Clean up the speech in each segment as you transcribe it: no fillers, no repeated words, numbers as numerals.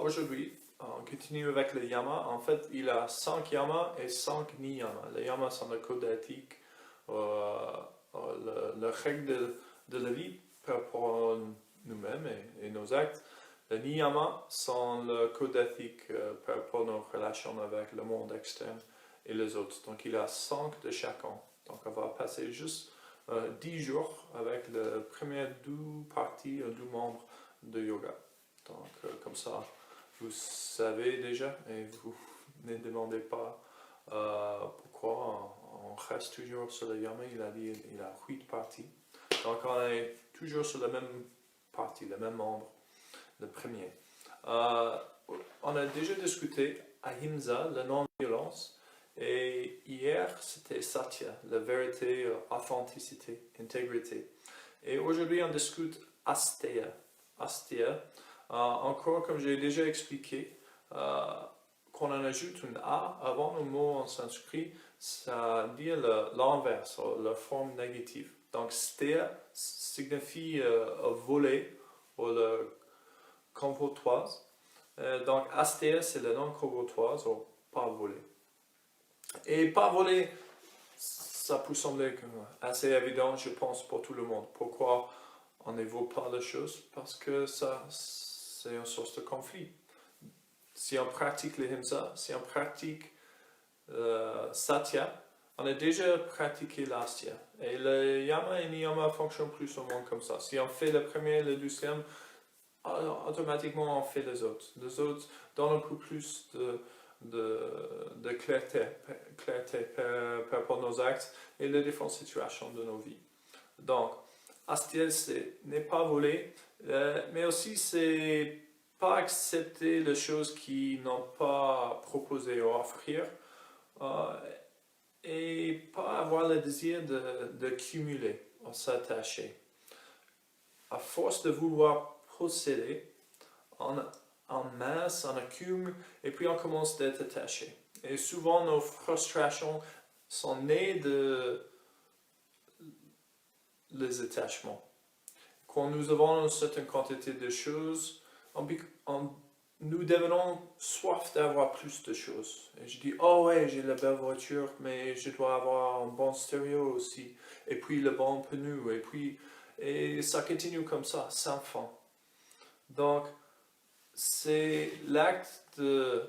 aujourd'hui, on continue avec le yama. En fait, il a 5 yamas et 5 niyamas. Les yamas sont le code éthique, le règle de la vie par rapport à nous-mêmes et nos actes. Les niyamas sont le code éthique par rapport à nos relations avec le monde externe et les autres. Donc, il a 5 de chacun. Donc, on va passer juste 10 jours avec les premières 12 parties, 12 membres de yoga. Donc, comme ça, vous savez déjà et vous ne demandez pas pourquoi on reste toujours sur le yama. Il a dit il a 8 parties. Donc, on est toujours sur la même partie, le même membre, le premier. On a déjà discuté ahimsa, la non-violence. Et hier, c'était Satya, la vérité, authenticité, intégrité. Et aujourd'hui, on discute Asteya. Asteya, encore comme j'ai déjà expliqué, quand on ajoute un A avant le mot en sanskrit, ça dit l'inverse, la forme négative. Donc, Steya signifie voler ou le convoitoise. Donc, Asteya, c'est le non-convoitoise ou pas voler. Et pas voler, ça peut sembler assez évident, je pense, pour tout le monde. Pourquoi on ne vaut pas les choses? Parce que ça, c'est une source de conflit. Si on pratique l'ahimsa, si on pratique satya, on a déjà pratiqué l'astya. Et le yama et niyama fonctionnent plus ou moins comme ça. Si on fait le premier et le deuxième, automatiquement on fait les autres. Les autres donnent un peu plus de clarté par rapport à nos actes et les différentes situations de nos vies. Donc, astya, n'est pas voler, mais aussi c'est pas accepter les choses qui n'ont pas proposé ou offrir, et pas avoir le désir de cumuler ou s'attacher. À force de vouloir posséder, en masse, on accumule et puis on commence d'être attaché. Et souvent nos frustrations sont nées de les attachements. Quand nous avons une certaine quantité de choses, nous devenons soif d'avoir plus de choses. Et je dis, oh ouais, j'ai la belle voiture, mais je dois avoir un bon stéréo aussi, et puis le bon pneu, et ça continue comme ça, sans fin. Donc, c'est l'acte de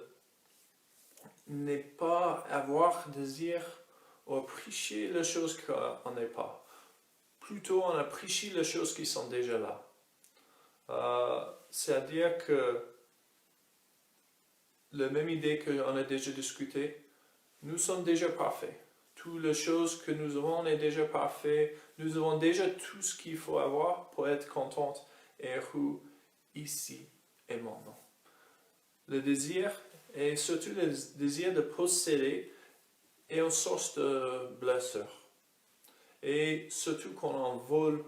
ne pas avoir désir ou apprécier les choses qu'on n'est pas. Plutôt, on apprécie les choses qui sont déjà là. C'est-à-dire que la même idée qu'on a déjà discuté, nous sommes déjà parfaits. Toutes les choses que nous avons est déjà parfait. Nous avons déjà tout ce qu'il faut avoir pour être contente et heureux ici et maintenant. Le désir, et surtout le désir de posséder, est une source de blessure. Et surtout quand on vole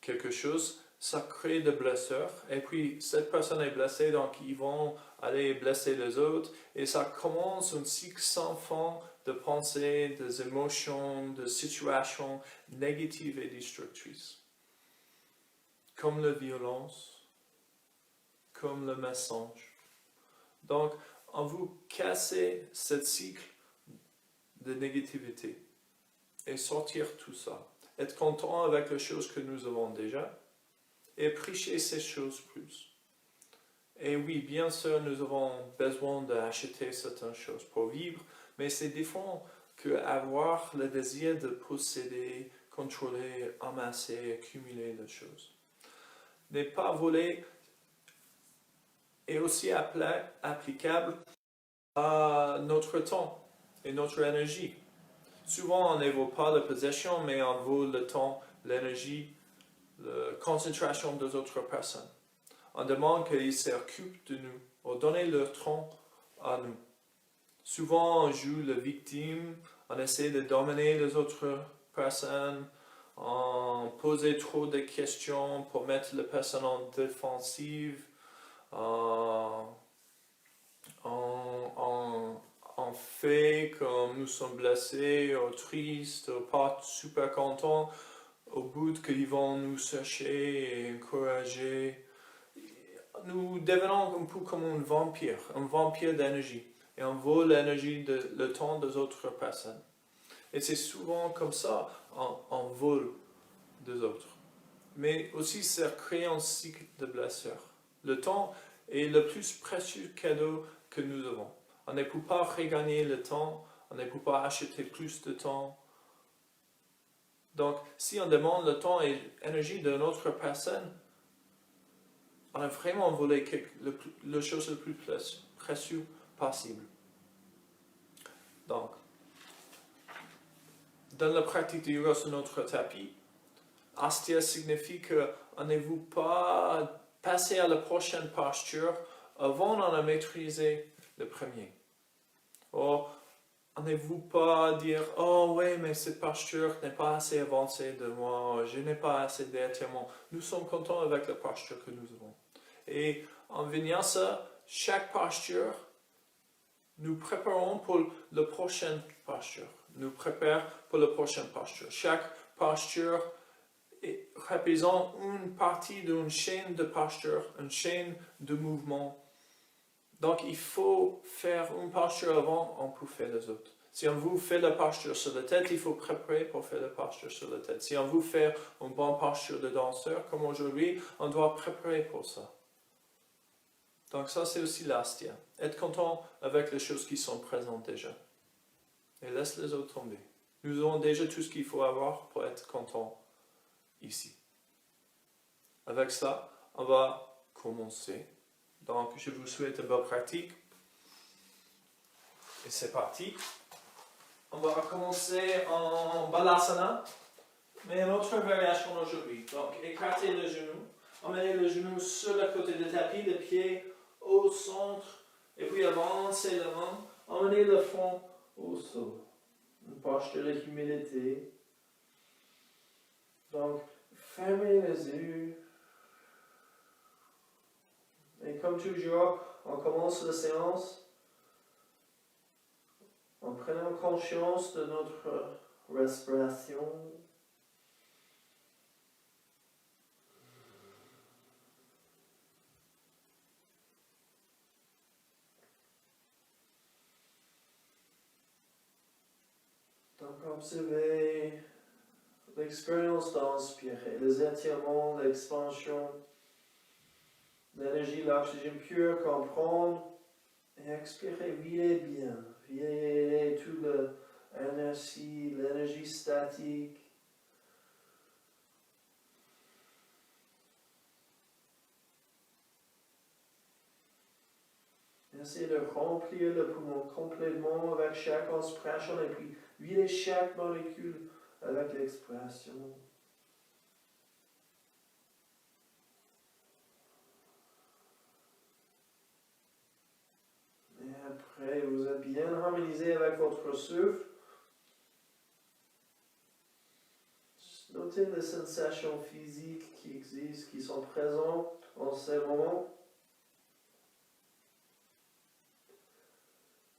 quelque chose, ça crée des blessures. Et puis cette personne est blessée, donc ils vont aller blesser les autres. Et ça commence un cycle sans fin de pensées, des émotions, de situations négatives et destructrices. Comme la violence, comme le mensonge. Donc, on veut casser ce cycle de négativité et sortir tout ça. Être content avec les choses que nous avons déjà et apprécier ces choses plus. Et oui, bien sûr, nous avons besoin d'acheter certaines choses pour vivre, mais c'est différent qu'avoir le désir de posséder, contrôler, amasser, accumuler les choses. Ne pas voler est aussi applicable à notre temps et notre énergie. Souvent, on ne vaut pas la possession, mais on vaut le temps, l'énergie, la concentration des autres personnes. On demande qu'ils s'occupent de nous, ou donner leur temps à nous. Souvent, on joue la victime, on essaie de dominer les autres personnes, on pose trop de questions pour mettre la personne en défensive, on fait comme nous sommes blessés, ou tristes, ou pas super contents, au bout qu'ils vont nous chercher et encourager. nous devenons un peu comme un vampire d'énergie. Et on vole l'énergie, le temps des autres personnes. Et c'est souvent comme ça, on vole des autres. Mais aussi, ça crée un cycle de blessures. Le temps est le plus précieux cadeau que nous avons. On ne peut pas regagner le temps, on ne peut pas acheter plus de temps. Donc, si on demande le temps et l'énergie d'une autre personne, on a vraiment volé la chose la plus précieuse possible. Donc, dans la pratique de yoga sur notre tapis, Astia signifie qu'on ne veut pas passer à la prochaine posture avant d'en maîtriser le premier. Or, on ne veut pas dire « Oh oui, mais cette posture n'est pas assez avancée de moi, je n'ai pas assez d'étirement. » Nous sommes contents avec la posture que nous avons. Et en vinyasa, chaque posture, nous préparons pour la prochaine posture. Nous préparons pour la prochaine posture. Chaque posture représente une partie d'une chaîne de posture, une chaîne de mouvement. Donc, il faut faire une posture avant, on peut faire les autres. Si on veut faire la posture sur la tête, il faut préparer pour faire la posture sur la tête. Si on veut faire une bonne posture de danseur, comme aujourd'hui, on doit préparer pour ça. Donc ça, c'est aussi l'astia. Être content avec les choses qui sont présentes déjà. Et laisse les autres tomber. Nous avons déjà tout ce qu'il faut avoir pour être content ici. Avec ça, on va commencer. Donc, je vous souhaite une bonne pratique. Et c'est parti. On va commencer en Balasana, mais une autre variation aujourd'hui. Donc, écartez le genou. Emmenez le genou sur le côté du tapis, le pied au centre, et puis avancez la main. Emmenez le front au sol. Une posture de humilité. Donc, fermez les yeux. Et comme toujours, on commence la séance en prenant conscience de notre respiration. Donc, observez l'expérience d'inspirer, les étirements, l'expansion, l'énergie, l'oxygène pur qu'on prend, et expirer, videz bien, videz toute l'énergie, l'énergie statique. Essayez de remplir le poumon complètement avec chaque inspiration et puis videz chaque molécule avec l'expiration. Et après, vous êtes bien harmonisé avec votre souffle. Notez les sensations physiques qui existent, qui sont présentes en ce moment.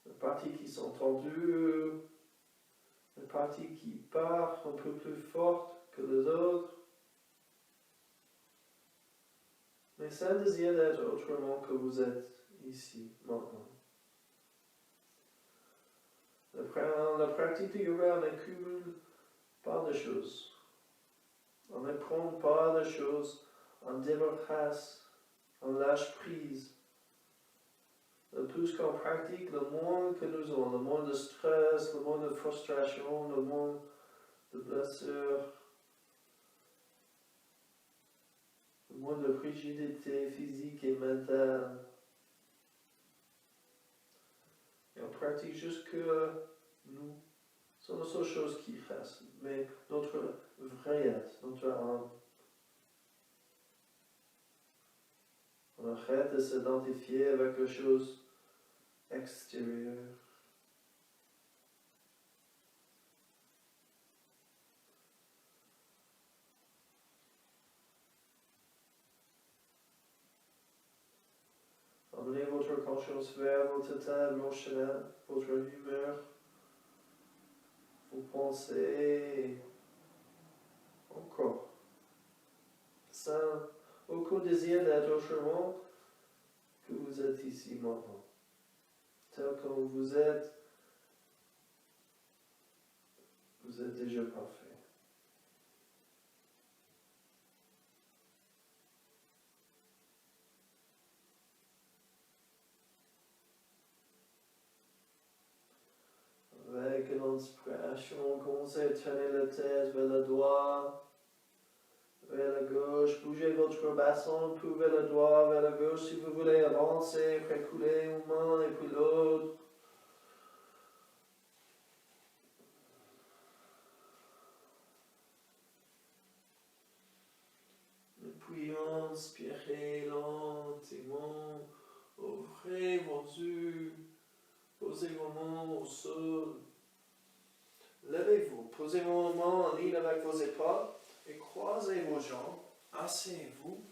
Les parties qui sont tendues, les parties qui partent un peu plus fortes que les autres. Mais sans désir d'être autrement que vous êtes ici, maintenant. La pratique du yoga, on n'accumule pas de choses. On ne prend pas de choses, on débarrasse, on lâche prise. Le plus qu'on pratique, le moins que nous avons, le moins de stress, le moins de frustration, le moins de blessures, le moins de rigidité physique et mentale. Et on pratique juste que nous. C'est la seule chose qui reste, mais notre vrai être, notre âme. On arrête de s'identifier avec les choses extérieures. Emmenez votre conscience vers votre état émotionnel, votre humeur. Vous pensez encore. Sans aucun désir d'être autrement, que vous êtes ici maintenant. Tel comme vous êtes déjà parfait. Avec une inspiration, commencez à tourner la tête vers le doigt, vers la gauche. Bougez votre bassin, puis vers le doigt, vers la gauche si vous voulez avancer, reculer une main et puis l'autre. Et puis inspirez lentement, ouvrez vos yeux, posez vos mains au sol. Levez-vous, posez vos mains en ligne avec vos épaules et croisez vos jambes. Asseyez-vous.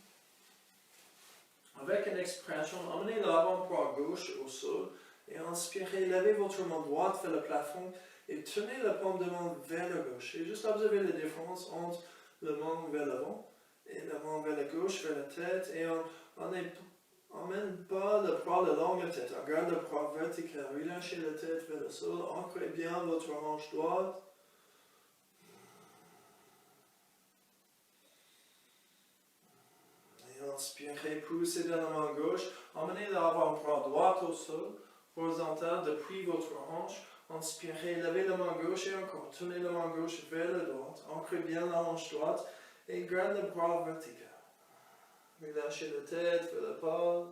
Avec une expiration, emmenez l'avant-bras gauche au sol et inspirez, levez votre main droite vers le plafond et tenez la paume de main vers la gauche. Et juste observez la différence entre la main vers l'avant et la main vers la gauche, vers la tête. Et on n'emmène pas le bras le long de la tête. On garde le bras vertical. Relâchez la tête vers le sol. Ancrez bien votre hanche droite. Inspirez, poussez dans la main gauche, emmenez l'avant-bras droit au sol, horizontal depuis votre hanche. Inspirez, levez la main gauche et encore, tournez la main gauche vers la droite, ancrez bien la hanche droite et gardez le bras vertical. Relâchez la tête vers l'épaule.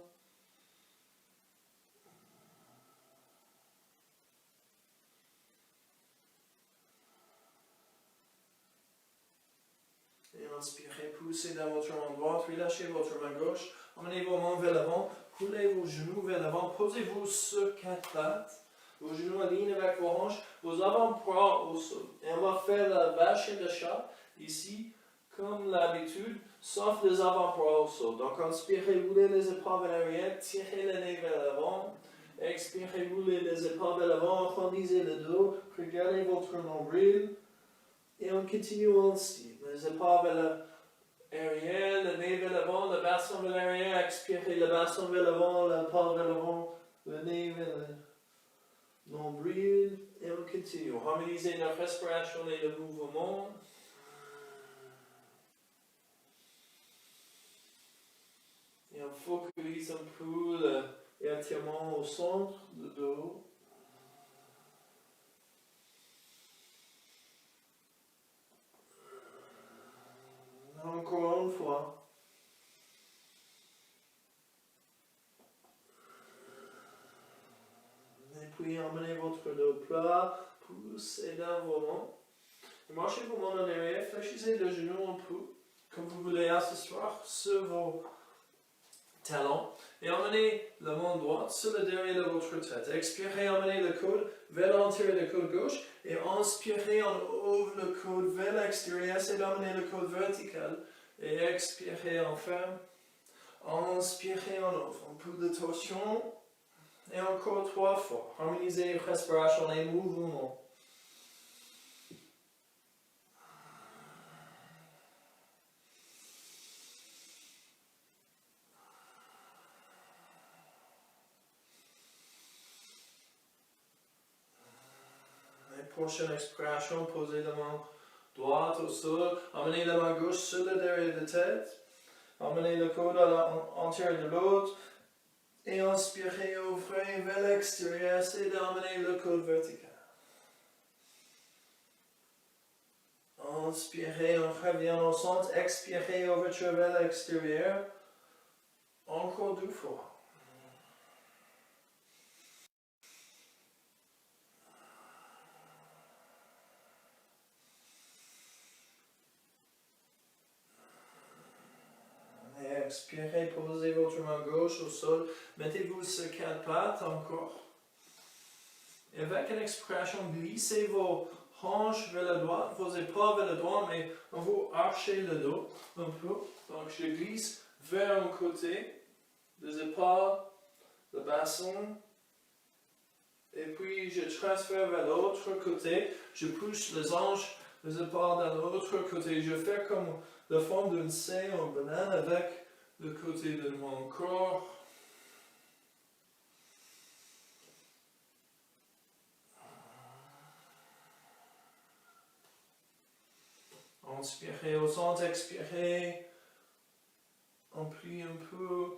Et inspirez, poussez dans votre main droite, relâchez votre main gauche, emmenez vos mains vers l'avant, roulez vos genoux vers l'avant, posez-vous sur quatre pattes, vos genoux alignés avec vos hanches, vos avant-bras au sol. Et on va faire la vache et le chat, ici, comme l'habitude, sauf les avant-bras au sol. Donc inspirez, roulez les épaules vers l'arrière, tirez le nez vers l'avant, expirez, roulez les épaules vers l'avant, arrondissez le dos, regardez votre nombril, et on continue ainsi. Les épaules vers l'arrière, le nez vers l'avant, le bassin vers l'arrière, expirez le bassin vers l'avant, l'épaule vers l'avant, le nez vers le nombril, et on continue. Harmonisez notre respiration et le mouvement. Et on focalise un peu l'étirement au centre du dos. Encore une fois. Et puis emmenez votre dos plat, poussez dans vos mains. Et marchez vos mains en arrière, fléchissez le genou un peu, comme vous voulez asseoir sur vos talons. Et emmenez la main droite sur le derrière de votre tête. Expirez, emmenez le coude vers l'intérieur du coude gauche. Et inspirez, on ouvre le coude vers l'extérieur. Essayez d'emmener le coude vertical. Et expirez, on ferme. Inspirez, on ouvre. Un peu de torsion. Et encore 3 fois. Harmonisez respiration et mouvement. Prochaine expiration, posez la main droite au sol, emmenez la main gauche sur le derrière de la tête, emmenez le coude à l'intérieur de l'autre, et inspirez, ouvrez vers l'extérieur, essayez d'emmener le coude vertical. Inspirez, on revient au centre, expirez, ouverture vers l'extérieur, encore 2 fois. Expirez, posez votre main gauche au sol, mettez-vous sur 4 pattes encore. Et avec une expiration, glissez vos hanches vers la droite, vos épaules vers la droite, mais on vous archez le dos un peu. Donc je glisse vers un côté, les épaules, le bassin, et puis je transfère vers l'autre côté, je pousse les hanches, les épaules dans l'autre côté. Je fais comme la forme d'une C en banane avec le côté de mon corps. Inspirez au centre, expirez. On plie un peu.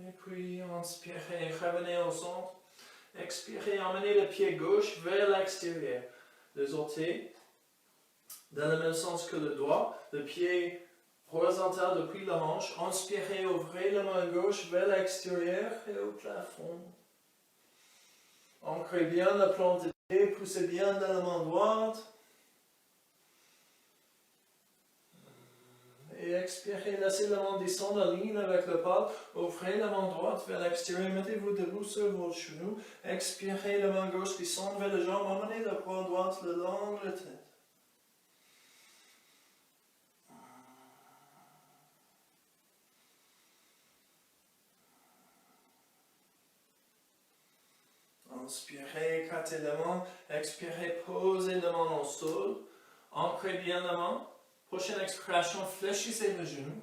Et puis, inspirez, revenez au centre. Expirez, emmenez le pied gauche vers l'extérieur. Les orteils, dans le même sens que le doigt. Le pied horizontal depuis la hanche. Inspirez, ouvrez la main gauche vers l'extérieur et au plafond. Ancrez bien la plante de pied, poussez bien dans la main droite. Et expirez, laissez la main descendre en ligne avec le pas. Ouvrez la main droite vers l'extérieur, mettez-vous debout sur vos genoux. Expirez, la main gauche descend vers les jambes, emmenez la bras droite le long de la tête. Inspirez, écartez la main. Expirez, posez la main au sol. Ancrez bien la main. Prochaine expiration, fléchissez le genou.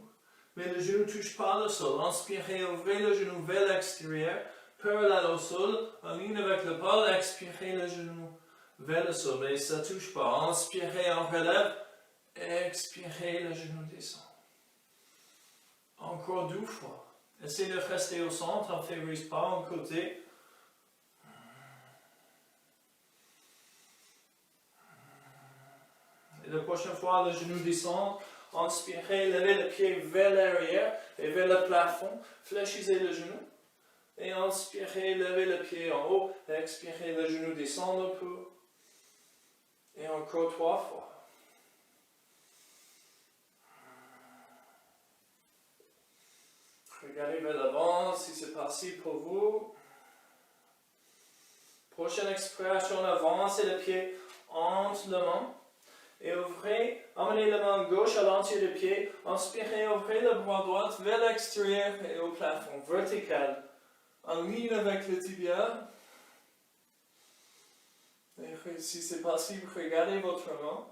Mais le genou ne touche pas le sol. Inspirez, ouvrez le genou vers l'extérieur. Parallèle au sol, en ligne avec le bol. Expirez le genou vers le sol. Mais ça ne touche pas. Inspirez, on relève. Expirez, le genou descend. Encore 2 fois. Essayez de rester au centre. On ne favorise pas un côté. Et la prochaine fois, le genou descend. Inspirez, levez le pied vers l'arrière et vers le plafond. Fléchissez le genou. Et inspirez, levez le pied en haut. Expirez, le genou descend un peu. Et encore 3 fois. Regardez vers l'avant si c'est possible pour vous. Prochaine expiration, avancez le pied entre les mains. Et ouvrez, emmenez la main gauche à l'entier du pied. Inspirez, ouvrez le bras droit vers l'extérieur et au plafond, vertical. En ligne avec le tibia. Et si c'est possible, regardez votre main.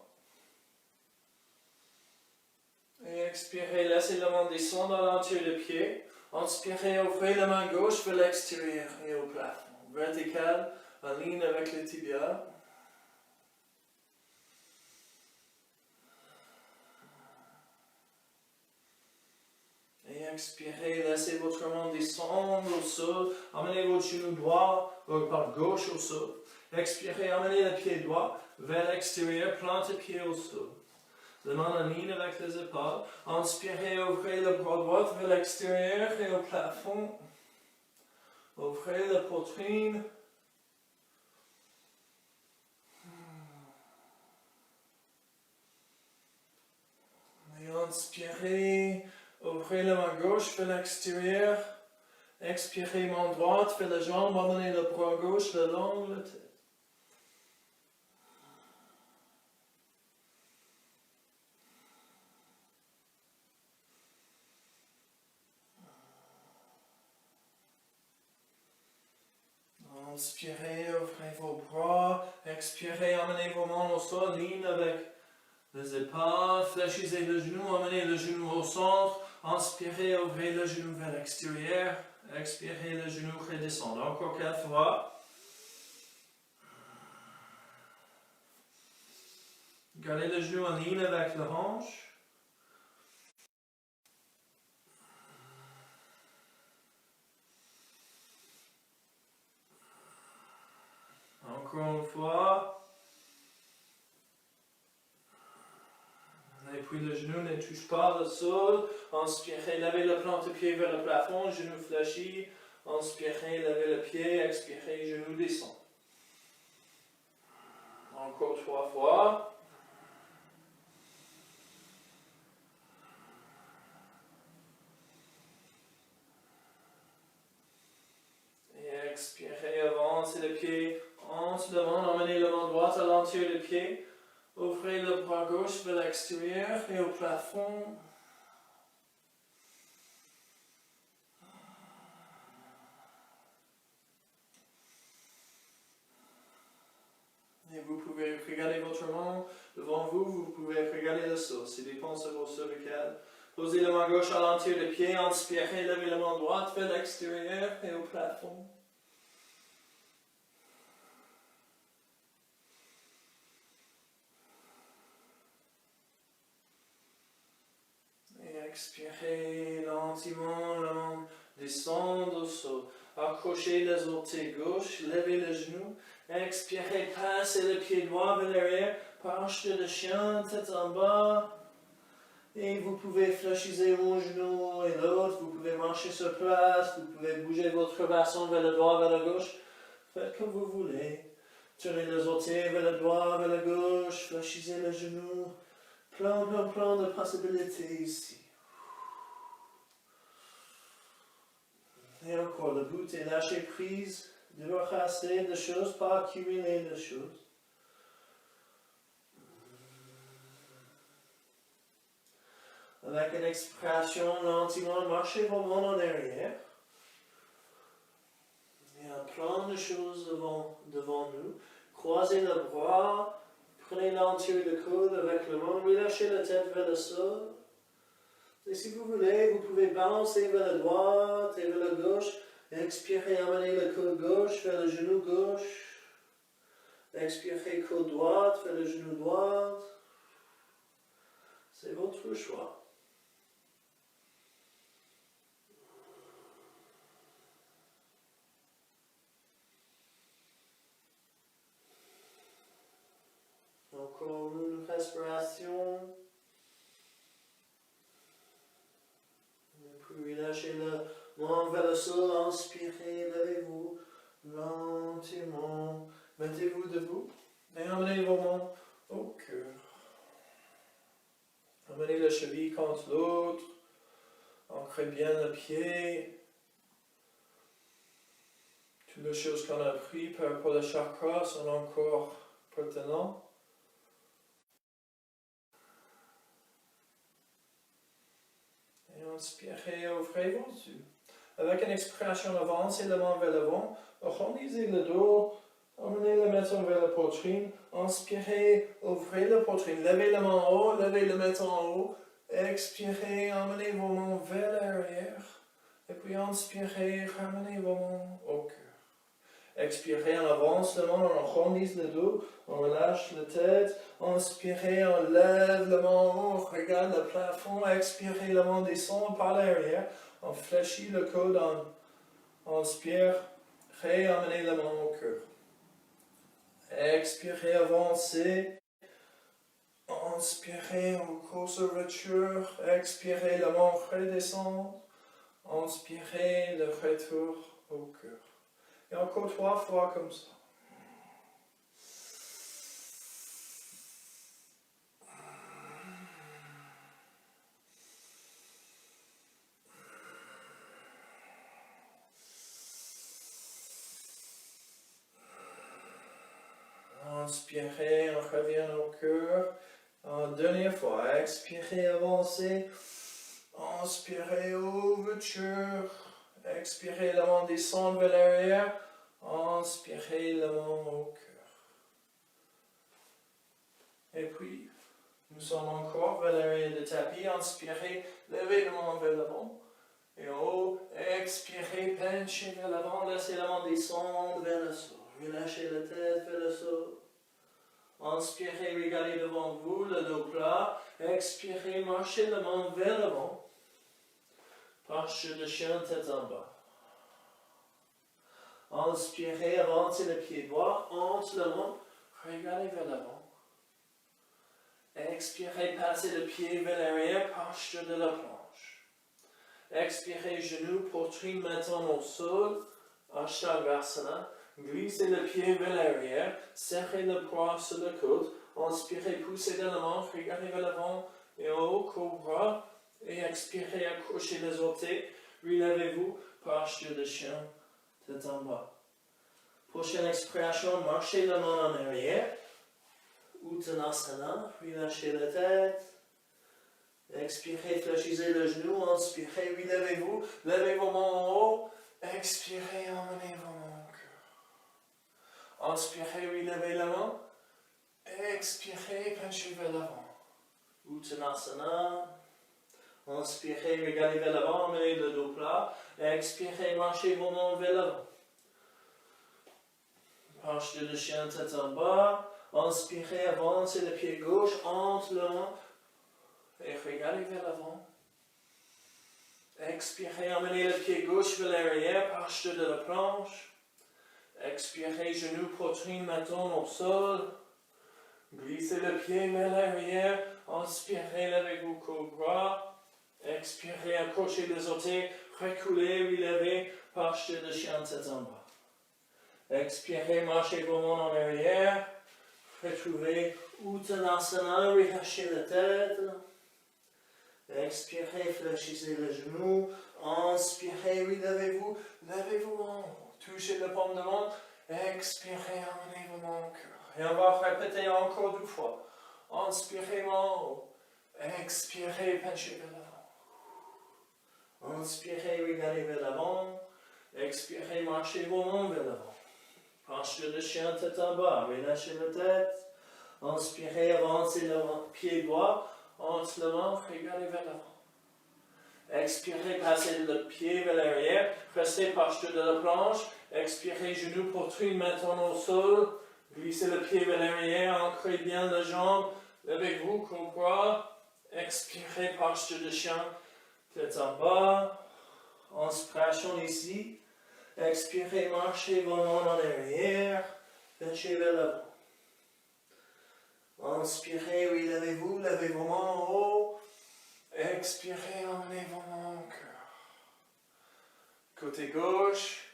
Et expirez, laissez la main descendre à l'entier du pied. Inspirez, ouvrez la main gauche vers l'extérieur et au plafond, vertical, en ligne avec le tibia. Et expirez, laissez votre main descendre au sol. Emmenez votre genou droit, par gauche au sol. Expirez, emmenez le pied droit vers l'extérieur, plantez le pied au sol. La main en ligne avec les épaules. Inspirez, ouvrez le bras droit vers l'extérieur et au plafond. Ouvrez la poitrine. Et inspirez. Ouvrez la main gauche vers l'extérieur. Expirez, main droite vers la jambe. Emmenez le bras gauche le long de la tête. Inspirez, ouvrez vos bras. Expirez, emmenez vos mains au sol, ligne avec les épaules. Fléchissez le genou, emmenez le genou au centre. Inspirez, ouvrez le genou vers l'extérieur. Expirez, le genou redescend. Encore 4 fois. Gardez le genou en ligne avec la hanche. Encore une fois. Et puis le genou ne touche pas le sol. Inspirez, levez la plante de pied vers le plafond, genou fléchi. Inspirez, levez le pied, expirez, genou descend. Encore 3 fois. Et expirez, avancez le pied entre le main, emmenez la main droite à l'entier du pied. Ouvrez le bras gauche vers l'extérieur et au plafond. Et vous pouvez regarder votre main devant vous, vous pouvez regarder le sol, ça dépend de vos cervicales. Posez la main gauche à l'entier du pied, inspirez, levez la main droite vers l'extérieur et au plafond. Expirez lentement, descendre au sol. Accrochez les orteils gauche, levez les genoux. Expirez, passez le pied droit vers l'arrière, posture de chien, tête en bas. Et vous pouvez fléchiser un genou et l'autre, vous pouvez marcher sur place, vous pouvez bouger votre bassin vers le droit, vers la gauche. Faites comme vous voulez. Tournez les orteils vers le droit, vers la gauche, fléchissez les genoux. Plein de possibilités ici. Et encore, le but est lâcher prise, de rester des choses, pas accumuler des choses. Avec une expiration, lentement, marchez vos mains en arrière. Il y a plein de choses devant nous. Croisez le bras, prenez l'entier de coude avec le main, relâchez la tête vers le sol. Et si vous voulez, vous pouvez balancer vers la droite et vers la gauche. Expirez, amenez le coude gauche vers le genou gauche. Expirez, coude droite vers le genou droit. C'est votre choix. Encore une respiration. Et puis relâchez le main vers le sol, inspirez, levez-vous lentement. Mettez-vous debout et amenez vos mains au cœur. Amenez la cheville contre l'autre. Ancrez bien le pied. Toutes les choses qu'on a apprises par rapport aux chakras sont encore pertinentes. Inspirez, ouvrez vos yeux. Avec une expiration, avancez la main vers l'avant, arrondissez le dos, amenez le menton vers la poitrine, inspirez, ouvrez la poitrine, levez la main en haut, levez le menton en haut, expirez, amenez vos mains vers l'arrière, et puis inspirez, ramenez vos mains au cœur. Expirez, on avance la main, on arrondit le dos, on relâche la tête. Inspirez, on lève la main en haut, on regarde le plafond. Expirez, la main descend par l'arrière. On fléchit le coude, on inspire, réamenez la main au cœur. Expirez, avancez. Inspirez, encore ouverture. Expirez, la main redescend. Inspirez, le retour au cœur. Et encore 3 fois comme ça. Inspirez, on revient au cœur. Une dernière fois, expirez, avancez. Inspirez, ouverture. Expirez, la main descend vers l'arrière. Inspirez, la main au cœur. Et puis, nous sommes encore vers l'arrière du tapis. Inspirez, levez la main vers l'avant. Et en haut, expirez, penchez vers l'avant. Laissez la main descendre vers le sol. Relâchez la tête vers le sol. Inspirez, regardez devant vous, le dos plat. Expirez, marchez la main vers l'avant. Posture de chien, tête en bas. Inspirez, avancez le pied droit, entre la main, regardez vers l'avant. Expirez, passez le pied vers l'arrière, posture de la planche. Expirez, genoux, poitrine, menton au sol, Ashtavasana. Glissez le pied vers l'arrière, serrez le poids sur le coude. Inspirez, poussez de la main, regardez vers l'avant et en haut, cobra. Et expirez, accrochez les orteils, relevez-vous, posture de chien, tête en bas. Prochaine expiration, marchez la main en arrière. Uttanasana, relâchez la tête. Expirez, fléchissez le genou, inspirez, relevez-vous, levez vos mains en haut. Expirez, emmenez vos mains au cœur. Inspirez, relevez la main. Expirez, penchez vers l'avant. Uttanasana. Inspirez, regardez vers l'avant, emmenez le dos plat. Expirez, marchez vos mains vers l'avant. Posture de chien, tête en bas. Inspirez, avancez le pied gauche entre le main. Et regardez vers l'avant. Expirez, emmenez le pied gauche vers l'arrière, proche de la planche. Expirez, genoux, poitrine, menton au sol. Glissez le pied vers l'arrière. Inspirez, levez-vous cobra. Expirez, accrochez les orteils. Reculez, relevez, posture de chien tête en bas. Expirez, marchez vos mains en arrière. Retrouvez Uttanasana, relâchez la tête. Expirez, fléchissez les genoux. Inspirez, relevez-vous, levez vos mains. Touchez le paume de main. Expirez, emmenez vos mains au cœur. Et on va répéter encore 2 fois. Inspirez, main en haut. Expirez, penchez vers l'avant. Inspirez, regardez vers l'avant. Expirez, marchez vos mains vers l'avant. Posture de chien tête en bas. Relâchez la tête. Inspirez, avancez le pied droit. Entre le main, regardez vers l'avant. Expirez, passez le pied vers l'arrière. Restez posture de la planche. Expirez, genoux, poitrine, menton au sol. Glissez le pied vers l'arrière. Ancrez bien la jambe. Levez-vous, cobra. Expirez, posture de chien. Tête en bas. Inspiration ici. Expirez, marchez vos mains en arrière. Penchez vers l'avant. Inspirez, relevez-vous, levez vos mains en haut. Expirez, emmenez vos mains au cœur. Côté gauche.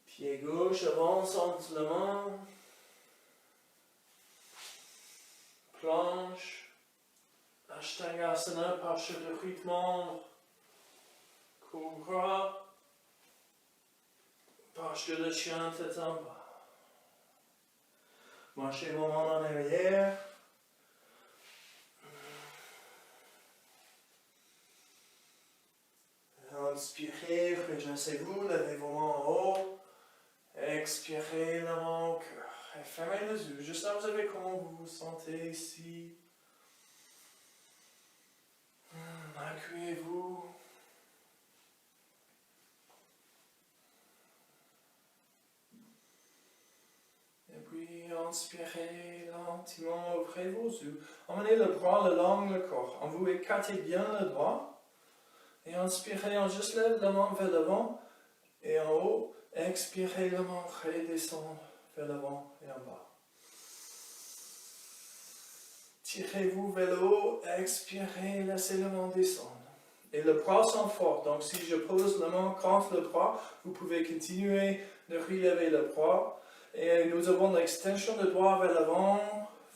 Pied gauche, avance entre la main. Planche. Ashtangasana, posture de rythme. Cobra. Posture de chien, tête en bas. Marchez vos mains en arrière. Inspirez, redressez-vous, levez vos mains en haut. Expirez, la main au cœur. Et fermez les yeux. Juste observez comment vous vous sentez ici. Accueillez-vous. Et puis inspirez lentement, ouvrez vos yeux. Emmenez le bras le long du corps. En vous écartez bien le doigt. Et inspirez, on juste lève la main vers l'avant. Et en haut, expirez la main, redescend vers l'avant et en bas. Tirez-vous vers le haut, expirez, laissez la main descendre. Et les bras sont forts, donc si je pose la main contre le bras, vous pouvez continuer de relever le bras. Et nous avons l'extension de doigt vers l'avant,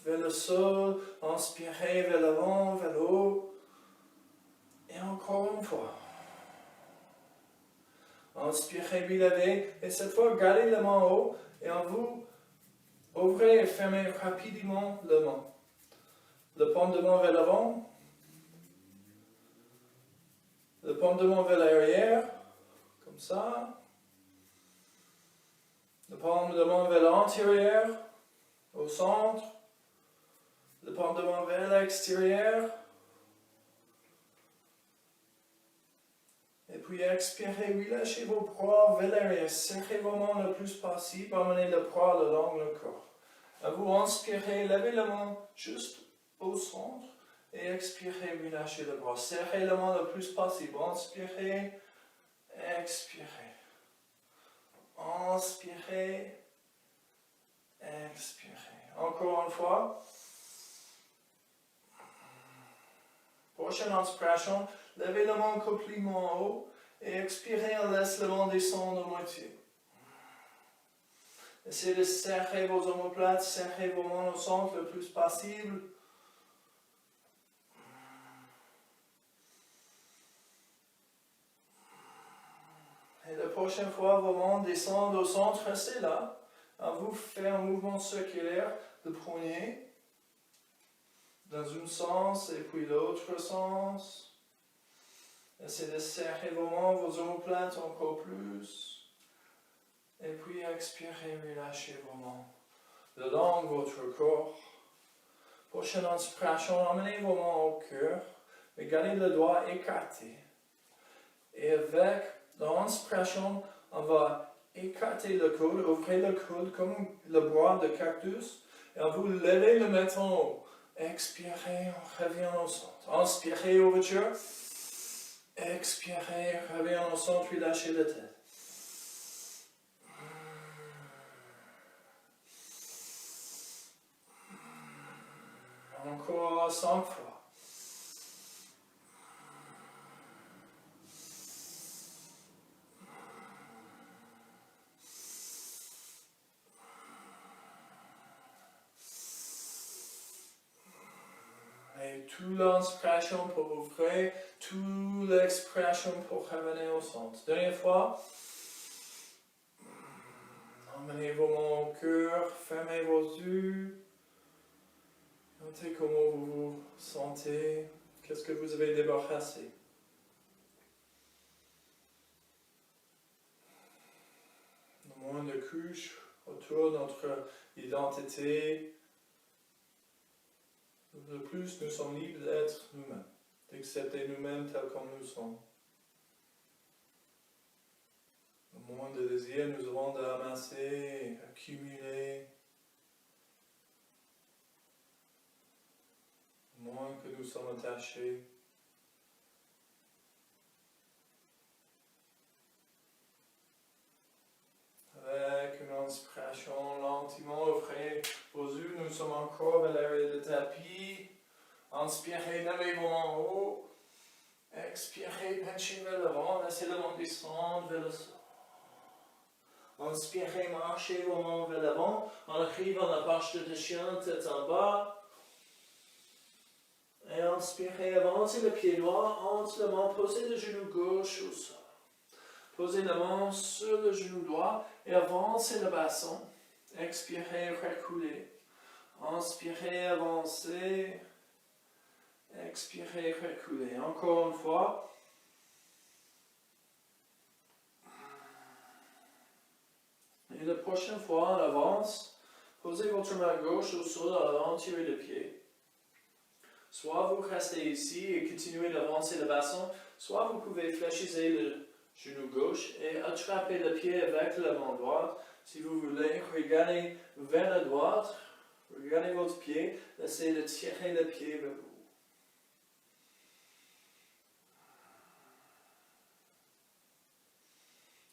vers le sol, inspirez vers l'avant, vers le haut. Et encore une fois. Inspirez, relevez, et cette fois, gardez la main en haut, et en vous, ouvrez et fermez rapidement la main. Le paume de main vers l'avant, le paume de main vers l'arrière, comme ça. Le paume de main vers l'intérieur, au centre. Le paume de main vers l'extérieur. Et puis expirez, relâchez vos bras vers l'arrière. Serrez vos mains le plus possible. Emmenez le bras le long du corps. À vous inspirez, levez la main juste au centre. Et expirez, relâchez le bras. Serrez la main le plus possible. Inspirez, expirez. Inspirez, expirez. Encore une fois. Prochaine inspiration. Levez la main complètement en haut et expirez, on laisse la main descendre à moitié. Essayez de serrer vos omoplates, serrez vos mains au centre le plus possible. Et la prochaine fois, vos mains descendent au centre, restez là. À vous faire un mouvement circulaire de poignet dans un sens et puis l'autre sens. Essayez de serrer vos mains, vos omoplates encore plus. Et puis expirez, relâchez vos mains le long de votre corps. Prochaine inspiration, emmenez vos mains au cœur, mais gardez le doigt écarté. Et avec Dans l'inspiration, on va écarter le coude, ouvrez le coude comme le bois de cactus, et vous levez le menton en haut. Expirez, on revient au centre. Inspirez, ouverture. Expirez, revient au centre, puis lâchez la tête. Encore 5 fois. Et toute l'inspiration pour ouvrir, toute l'expiration pour revenir au centre. Dernière fois. Emmenez vos mains au cœur, fermez vos yeux. Notez comment vous vous sentez, qu'est-ce que vous avez débarrassé. Le moins de couches autour de notre identité. De plus, nous sommes libres d'être nous-mêmes, d'accepter nous-mêmes tels comme nous sommes. Le moins de désirs nous avons d'amasser, accumuler. Moins que nous sommes attachés. Avec une inspiration, lentement ouvrez vos yeux, nous sommes encore vers l'arrière du tapis. Inspirez, levez vos mains en haut. Expirez, penchez vers l'avant, laissez le vent descendre vers le sol. Inspirez, marchez vos mains vers l'avant. On arrive à la posture de chien, tête en bas. Et inspirez, avancez le pied droit entre les mains, posez le genou gauche au sol. Posez la main sur le genou droit et avancez le bassin. Expirez, reculez. Inspirez, avancez. Expirez, reculez. Encore une fois. Et la prochaine fois, on avance. Posez votre main gauche au sol à l'avant, tirez le pied. Soit vous restez ici et continuez d'avancer le bassin, soit vous pouvez fléchiser le genou gauche et attraper le pied avec la main droite. Si vous voulez, regardez vers la droite, regardez votre pied, essayez de tirer le pied vers vous.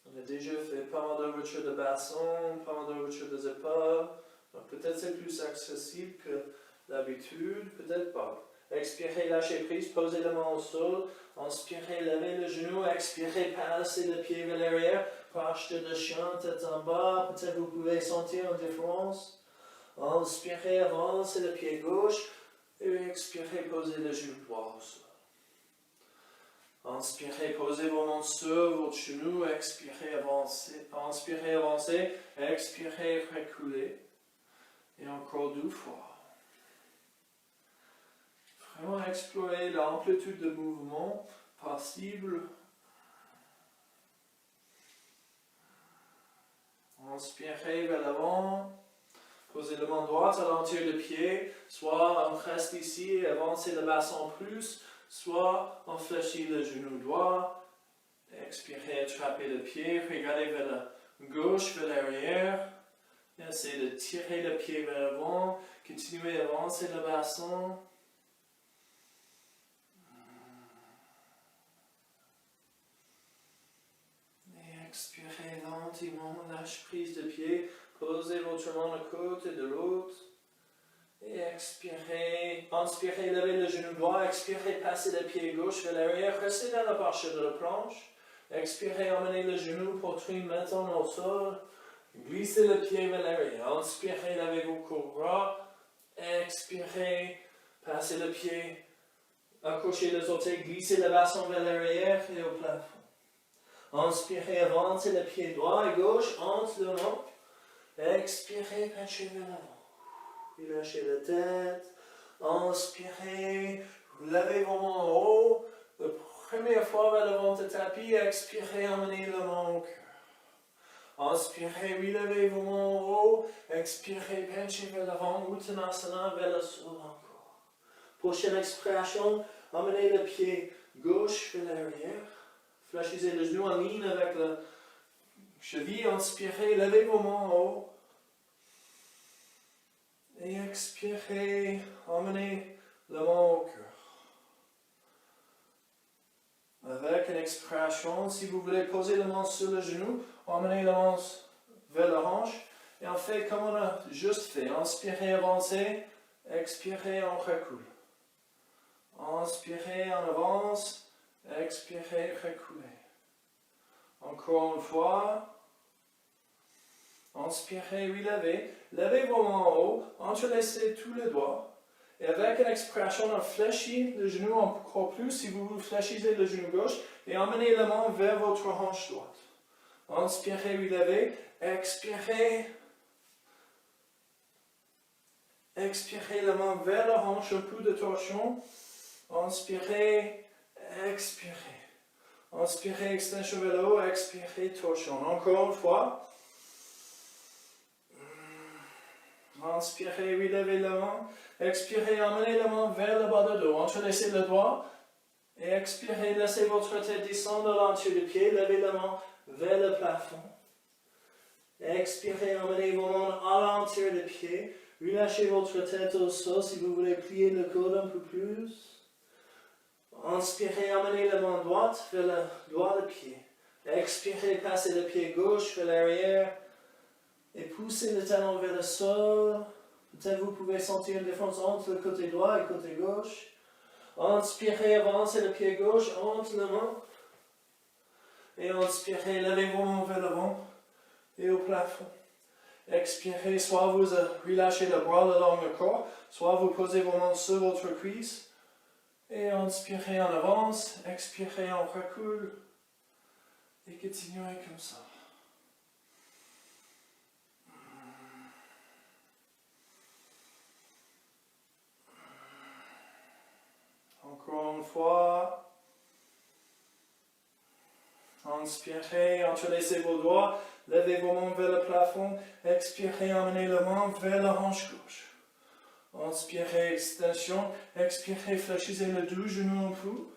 On a déjà fait pas mal d'ouverture de bassin, pas mal d'ouverture des épaules, donc peut-être c'est plus accessible que d'habitude, peut-être pas. Expirez, lâchez prise, posez la main au sol. Inspirez, levez le genou. Expirez, passez le pied vers l'arrière. Posture de chien, tête en bas. Peut-être vous pouvez sentir une différence. Inspirez, avancez le pied gauche. Et expirez, posez le genou droit au sol. Inspirez, posez vos mains sur votre genou. Expirez, avancez. Inspirez, avancez. Expirez, reculez. Et encore 2 fois. Vraiment explorer l'amplitude de mouvement possible. Inspirez vers l'avant. Posez la main droite à l'entier du pied. Soit on reste ici et avancez le bassin plus. Soit on fléchit le genou droit. Expirez, attrapez le pied. Regardez vers la gauche, vers l'arrière. Essayez de tirer le pied vers l'avant. Continuez à avancer le bassin. Expirez lentement, lâche prise de pied, posez votre main d'un côté et de l'autre. Et expirez, inspirez, levez le genou droit, expirez, passez le pied gauche vers l'arrière, restez dans la posture de la planche. Expirez, emmenez le genou, poitrine maintenant au sol. Glissez le pied vers l'arrière. Inspirez, levez vos courroies. Expirez, passez le pied, accrochez les orteils, glissez le bassin vers l'arrière et au plafond. Inspirez, avancez le pied droit et gauche entre les mains. Expirez, penchez vers l'avant. Puis lâchez la tête. Inspirez, levez vos mains en haut. La première fois vers l'avant du tapis, expirez, emmenez le main au cœur. Inspirez, relevez vos mains en haut. Expirez, penchez vers l'avant. Uttanasana vers le sol encore. Prochaine expiration, emmenez le pied gauche vers l'arrière. Fléchissez le genou en ligne avec la cheville. Inspirez, levez vos mains en haut. Et expirez, emmenez la main au cœur. Avec une expiration, si vous voulez poser la main sur le genou, emmenez la main vers la hanche. Et on fait comme on a juste fait. Inspirez, avancez. Expirez, on recule. Inspirez, on avance. Expirez, reculez. Encore une fois. Inspirez, oui, levez. Levez vos mains en haut. Entrelacez tous les doigts. Et avec une expiration, on fléchit le genou encore plus si vous fléchissez le genou gauche. Et emmenez la main vers votre hanche droite. Inspirez, oui, levez. Expirez. Expirez la main vers la hanche, un peu de torsion. Inspirez, expirez. Inspirez, extension vers le haut, expirez, torsion. Encore une fois. Inspirez, oui, levez la main. Expirez, emmenez la main vers le bas de dos. Entrelacez le doigt. Et expirez, laissez votre tête descendre à l'entier du pied. Levez la main vers le plafond. Expirez, emmenez vos mains à l'entier du pied. Relâchez votre tête au sol si vous voulez plier le coude un peu plus. Inspirez, emmenez la main droite vers le doigt de pied. Expirez, passez le pied gauche vers l'arrière. Et poussez le talon vers le sol. Peut-être vous pouvez sentir une différence entre le côté droit et le côté gauche. Inspirez, avancez le pied gauche entre les mains. Et inspirez, levez vos mains vers l'avant et au plafond. Expirez, soit vous relâchez le bras le long du corps, soit vous posez vos mains sur votre cuisse. Et inspirez, en avance. Expirez, on recule. Et continuez comme ça. Encore une fois. Inspirez, entrelacez vos doigts, levez vos mains vers le plafond, expirez, emmenez la main vers la hanche gauche. Inspirez, extension, expirez, fléchissez le dos, genou en peu.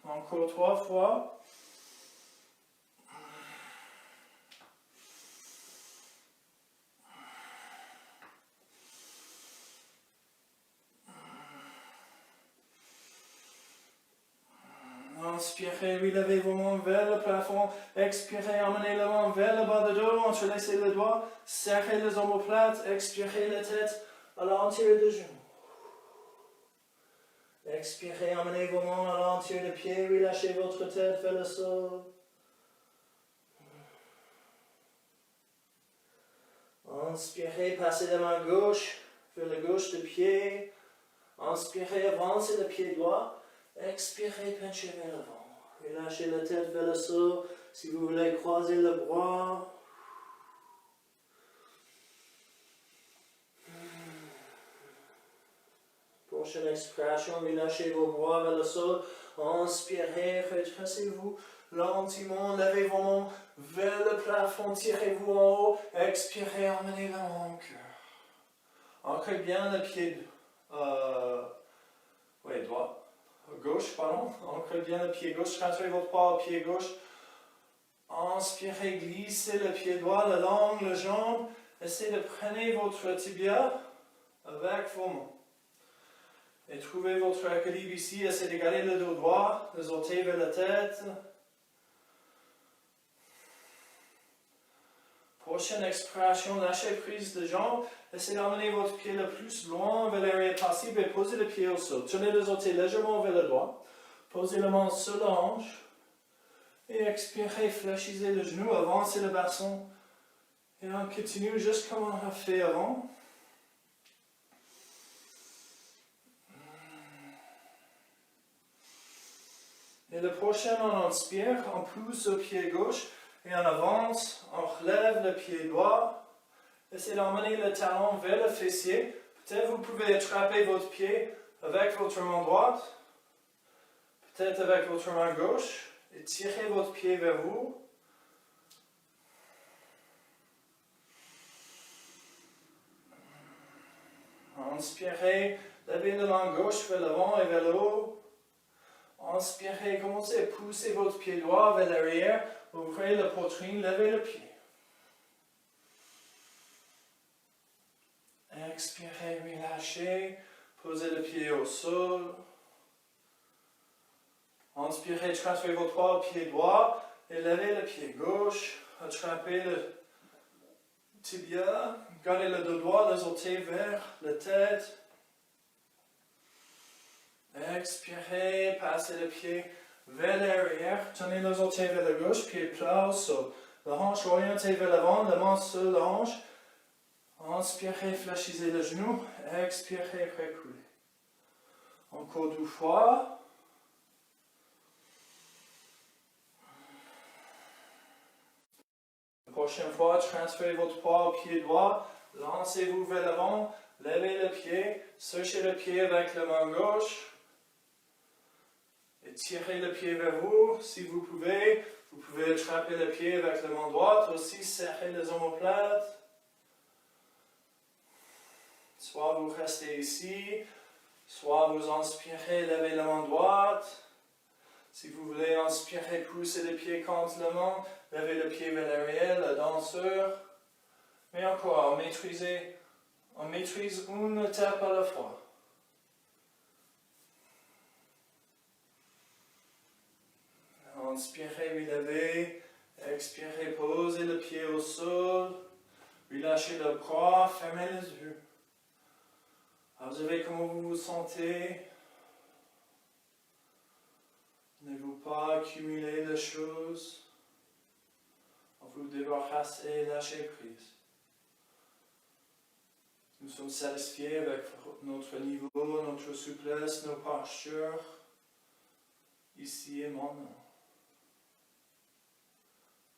Encore 3 fois. Inspirez, relevez vos mains vers le plafond. Expirez, emmenez la main vers le bas de dos. Entrelacez les doigts. Serrez les omoplates. Expirez la tête à l'entier du genou. Expirez, emmenez vos mains à l'entier du pied. Relâchez votre tête vers le sol. Inspirez, passez la main gauche vers la gauche du pied. Inspirez, avancez le pied droit. Expirez, penchez vers l'avant. Relâchez la tête vers le sol. Si vous voulez croiser le bras. Prochaine expiration, relâchez vos bras vers le sol. Inspirez, retracez-vous lentement. Levez vos mains vers le plafond. Tirez-vous en haut. Expirez, emmenez la main au cœur. Ancrez bien le pied droit. Gauche, pardon. Ancrez bien le pied gauche. Rentrez votre bras au pied gauche. Inspirez, glissez le pied droit le long de la jambe. Essayez de prendre votre tibia avec vos mains. Et trouvez votre équilibre ici. Essayez de garder le dos droit, les orteils vers la tête. Prochaine expiration, lâchez prise de jambe. Essayez d'emmener votre pied le plus loin vers l'arrière possible et posez le pied au sol. Tournez les orteils légèrement vers le droit. Posez la main sur la hanche. Et expirez, fléchissez le genou, avancez le bassin. Et on continue juste comme on a fait avant. Et le prochain, on inspire, on pousse au pied gauche et on avance, on relève le pied droit. Essayez d'emmener le talon vers le fessier. Peut-être vous pouvez attraper votre pied avec votre main droite, peut-être avec votre main gauche, et tirez votre pied vers vous. Inspirez, levez la main gauche vers l'avant et vers le haut. Inspirez, commencez à pousser votre pied droit vers l'arrière. Ouvrez la poitrine, levez le pied. Expirez, relâchez. Posez le pied au sol. Inspirez, transférez votre poids au pied droit. Et levez le pied gauche. Attrapez le tibia. Gardez le dos droit, les orteils vers la tête. Expirez, passez le pied vers l'arrière. Tenez les orteils vers la gauche, pied plat au sol. La hanche orientée vers l'avant, la main sur la hanche. Inspirez, fléchissez le genou. Expirez, reculez. Encore 2 fois. La prochaine fois, transférez votre poids au pied droit. Lancez-vous vers l'avant. Levez le pied. Cherchez le pied avec la main gauche. Et tirez le pied vers vous. Si vous pouvez attraper le pied avec la main droite. Aussi, serrez les omoplates. Soit vous restez ici, soit vous inspirez, levez la main droite. Si vous voulez inspirer, poussez le pied contre la main, levez le pied vers l'arrière, le danseur. Mais encore, on maîtrise une étape à la fois. Inspirez, relevez. Expirez, posez le pied au sol. Relâchez le bras, fermez les yeux. Observez comment vous vous sentez. Ne vous pas accumuler les choses. Vous débarrasser, lâcher prise. Nous sommes satisfaits avec notre niveau, notre souplesse, nos postures, ici et maintenant.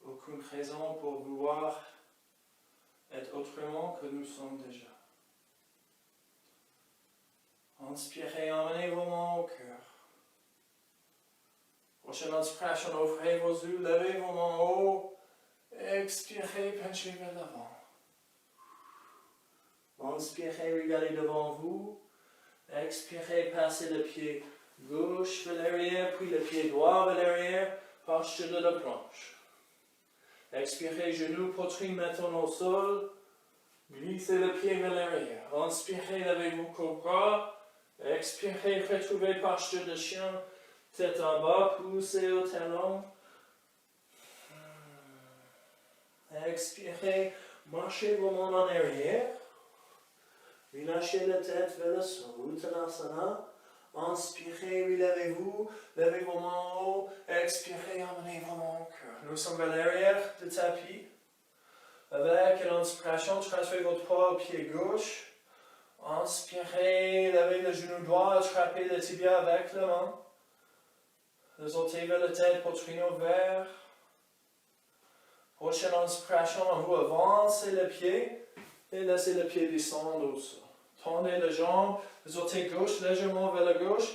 Aucune raison pour vouloir être autrement que nous sommes déjà. Inspirez, emmenez vos mains au cœur. Prochaine inspiration, ouvrez vos yeux, levez vos mains en haut. Expirez, penchez vers l'avant. Inspirez, regardez devant vous. Expirez, passez le pied gauche vers l'arrière, puis le pied droit vers l'arrière, posture de la planche. Expirez, genoux, poitrine maintenant au sol. Glissez le pied vers l'arrière. Inspirez, levez-vous cobra. Expirez, retrouvez posture de chien, tête en bas, poussez au talon. Expirez, marchez vos mains en arrière. Relâchez la tête vers le sol, Uttanasana. Inspirez, relevez-vous, levez vos mains en haut. Expirez, emmenez vos mains au cœur. Nous sommes vers l'arrière du tapis. Avec l'inspiration, transférez votre poids au pied gauche. Inspirez, levez le genou droit, attrapez le tibia avec la main. Les orteils vers la tête, poitrine ouverte. Prochaine inspiration, vous avancez le pied et laissez le pied descendre au sol. Tendez les jambes, les orteils gauche légèrement vers la gauche.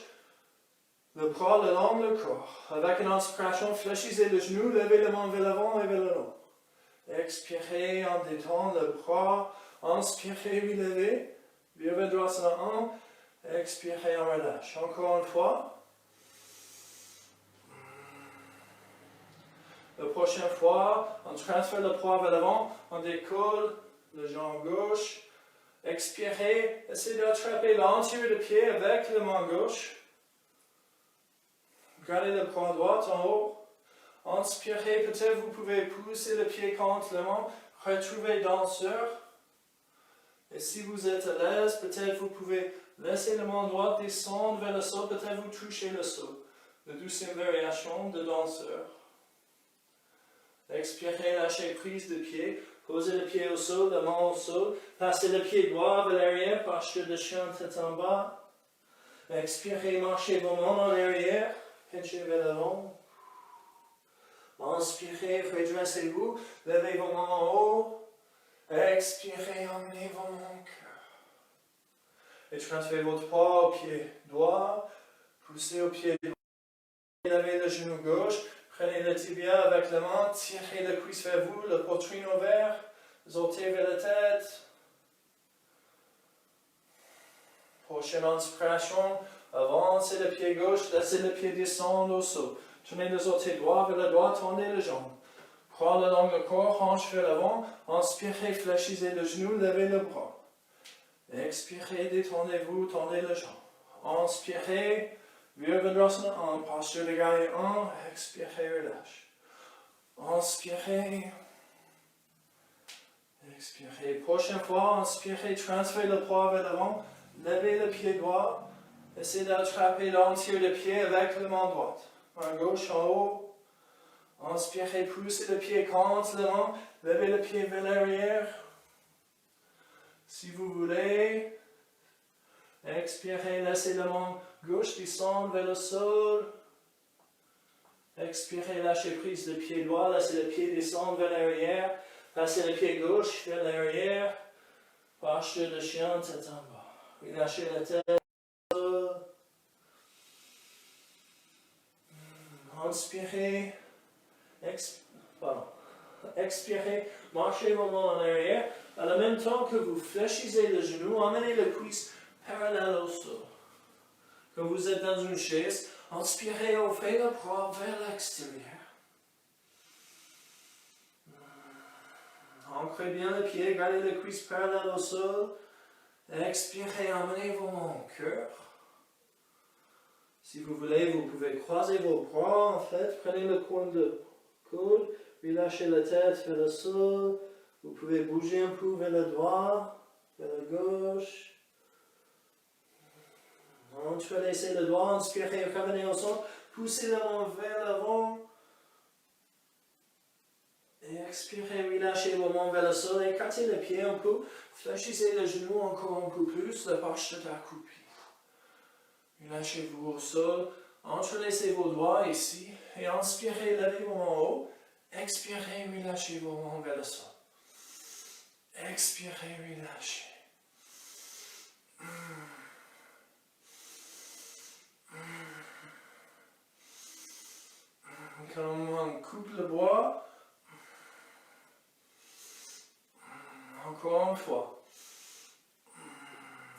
Le bras le long le corps. Avec une inspiration, fléchissez le genou, levez la main vers l'avant et vers le long. Expirez, en détendant le bras. Inspirez, relevez. Virabhadrasana 1, expirez, on relâche. Encore une fois. La prochaine fois, on transfère le poids vers l'avant, on décolle la jambe gauche. Expirez, essayez d'attraper l'entier du pied avec la main gauche. Gardez le bras droit en haut. Inspirez, peut-être vous pouvez pousser le pied contre la main, retrouvez danseur. Et si vous êtes à l'aise, peut-être vous pouvez laisser la main droite descendre vers le sol, peut-être vous touchez le sol. La deuxième variation de danseur. Expirez, lâchez prise de pied, posez le pied au sol, la main au sol, passez le pied droit vers l'arrière, posture de chien tête en bas. Expirez, marchez vos mains en arrière, penchez vers l'avant. Inspirez, redressez-vous, levez vos mains en haut. Expirez, emmenez vos mains au cœur. Et transférez votre poids au pied droit, poussez au pied droit, levez le genou gauche, prenez le tibia avec la main, tirez le cuisse vers vous, la poitrine ouverte, les orteils vers la tête. Prochaine inspiration, Avancez le pied gauche, laissez le pied descendre au sol. Tournez les orteils droits vers le droit, tendez les jambes. Prenez le long le corps, hanche vers l'avant. Inspirez, fléchissez le genou, levez le bras. Expirez, détendez-vous, tendez les jambes. Inspirez, Virabhadrasana 1, posture de guerrier 1, expirez, relâche. Inspirez. Expirez. Prochaine fois, inspirez, transférez le poids vers l'avant, levez le pied droit, essayez d'attraper l'entier du pied avec la main droite. Main gauche en haut. Inspirez, poussez le pied contre l'avant, levez le pied vers l'arrière. Si vous voulez, expirez, laissez la main gauche descendre vers le sol. Expirez, lâchez prise le pied droit, laissez le pied descendre vers l'arrière. Passez le pied gauche vers l'arrière. Posture de chien, tête en bas. Relâchez la tête. Inspirez. Expirez. Marchez vos mains en arrière. À la même temps que vous fléchissez le genou, emmenez le cuisse parallèle au sol. Quand vous êtes dans une chaise, inspirez, ouvrez le bras vers l'extérieur. Ancrez bien le pied, gardez le cuisse parallèle au sol. Expirez, emmenez vos mains au cœur. Si vous voulez, vous pouvez croiser vos bras en fait. Prenez le coin de coude, relâchez la tête vers le sol. Vous pouvez bouger un peu vers le droit, vers la gauche. Entrelacez le doigt, inspirez, revenez au centre. Poussez la main vers l'avant. Et expirez, relâchez vos mains vers le sol, écartez le pied un peu, fléchissez le genou encore un peu plus, la posture d'accroupi. Relâchez-vous au sol, entrelacez vos doigts ici, et inspirez, levez vos mains en haut, expirez, relâchez vos mains vers le sol. Expirez, relâchez. Quand on coupe le bois, encore une fois.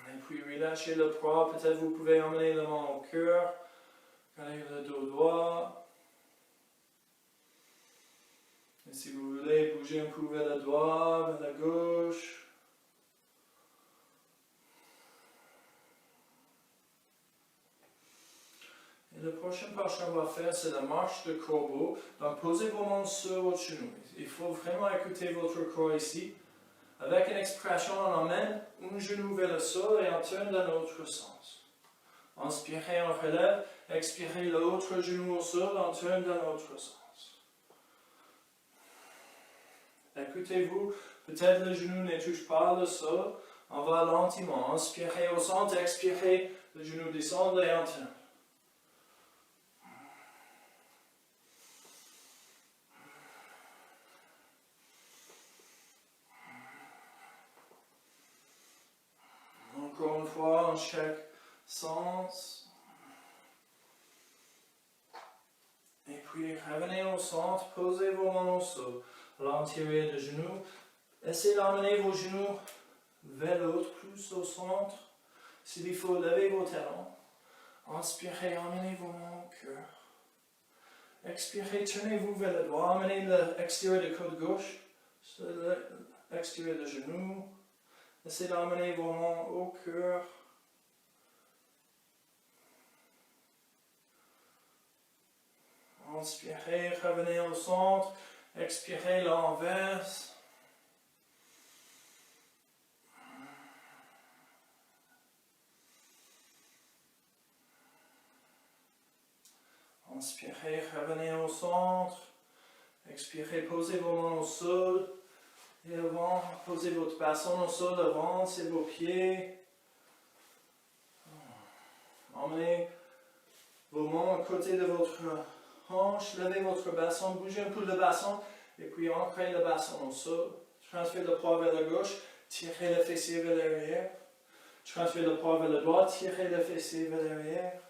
Et puis relâchez le poids. Peut-être vous pouvez emmener la main au cœur. Gardez le dos droit. Et si vous voulez, bougez un peu vers le droit, vers la gauche. Et la prochaine posture qu'on va faire, c'est la marche de corbeau. Donc posez vos mains sur votre genou. Il faut vraiment écouter votre corps ici. Avec une expiration, on emmène un genou vers le sol et on tourne dans l'autre sens. Inspirez, on relève. Expirez, l'autre genou au sol, on tourne dans l'autre sens. Écoutez-vous, peut-être le genou ne touche pas le sol. On va lentement. Inspirez au centre, expirez, le genou descend et on tourne. Encore une fois, en chaque sens. Et puis revenez au centre, posez vos mains au sol, à l'intérieur du genou. Essayez d'emmener vos genoux vers l'autre, plus au centre. S'il faut, levez vos talons. Inspirez, emmenez vos mains au cœur. Expirez, tournez-vous vers le droit, emmenez l'extérieur du côté gauche sur l'extérieur du genou. Essayez d'emmener vos mains au cœur. Inspirez, revenez au centre. Expirez, l'inverse. Inspirez, revenez au centre. Expirez, posez vos mains au sol. Et avant, posez votre bassin au sol, avancez vos pieds. Emmenez vos mains à côté de votre hanche, levez votre bassin, bougez un peu le bassin, et puis ancrez le bassin au sol. Transférez le poids vers la gauche, tirez le fessier vers l'arrière. Transférez le poids vers la droite, tirez le fessier vers l'arrière.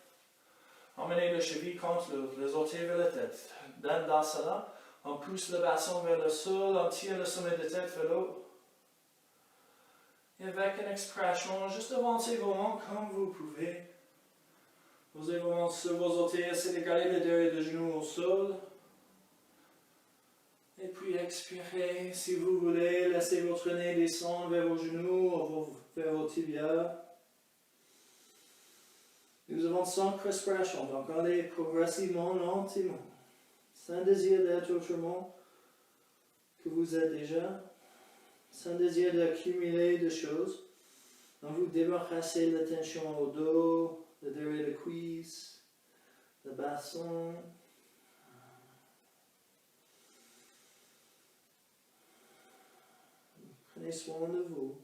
Emmenez le cheville contre les orteils vers la tête. Dandasana. On pousse le bassin vers le sol, on tire le sommet de tête vers l'eau. Et avec une expiration, juste avancez vos mains comme vous pouvez. Posez vos mains sur vos orteils, essayez d'égaler les derrière des genoux au sol. Et puis expirez, si vous voulez, laissez votre nez descendre vers vos genoux ou vers vos tibias. Nous avons 5 respirations, donc allez progressivement, lentement. Sans désir d'être autrement que vous êtes déjà, sans désir d'accumuler des choses. Donc vous débarrassez la tension au dos, derrière les cuisses, le bassin. Prenez soin de vous.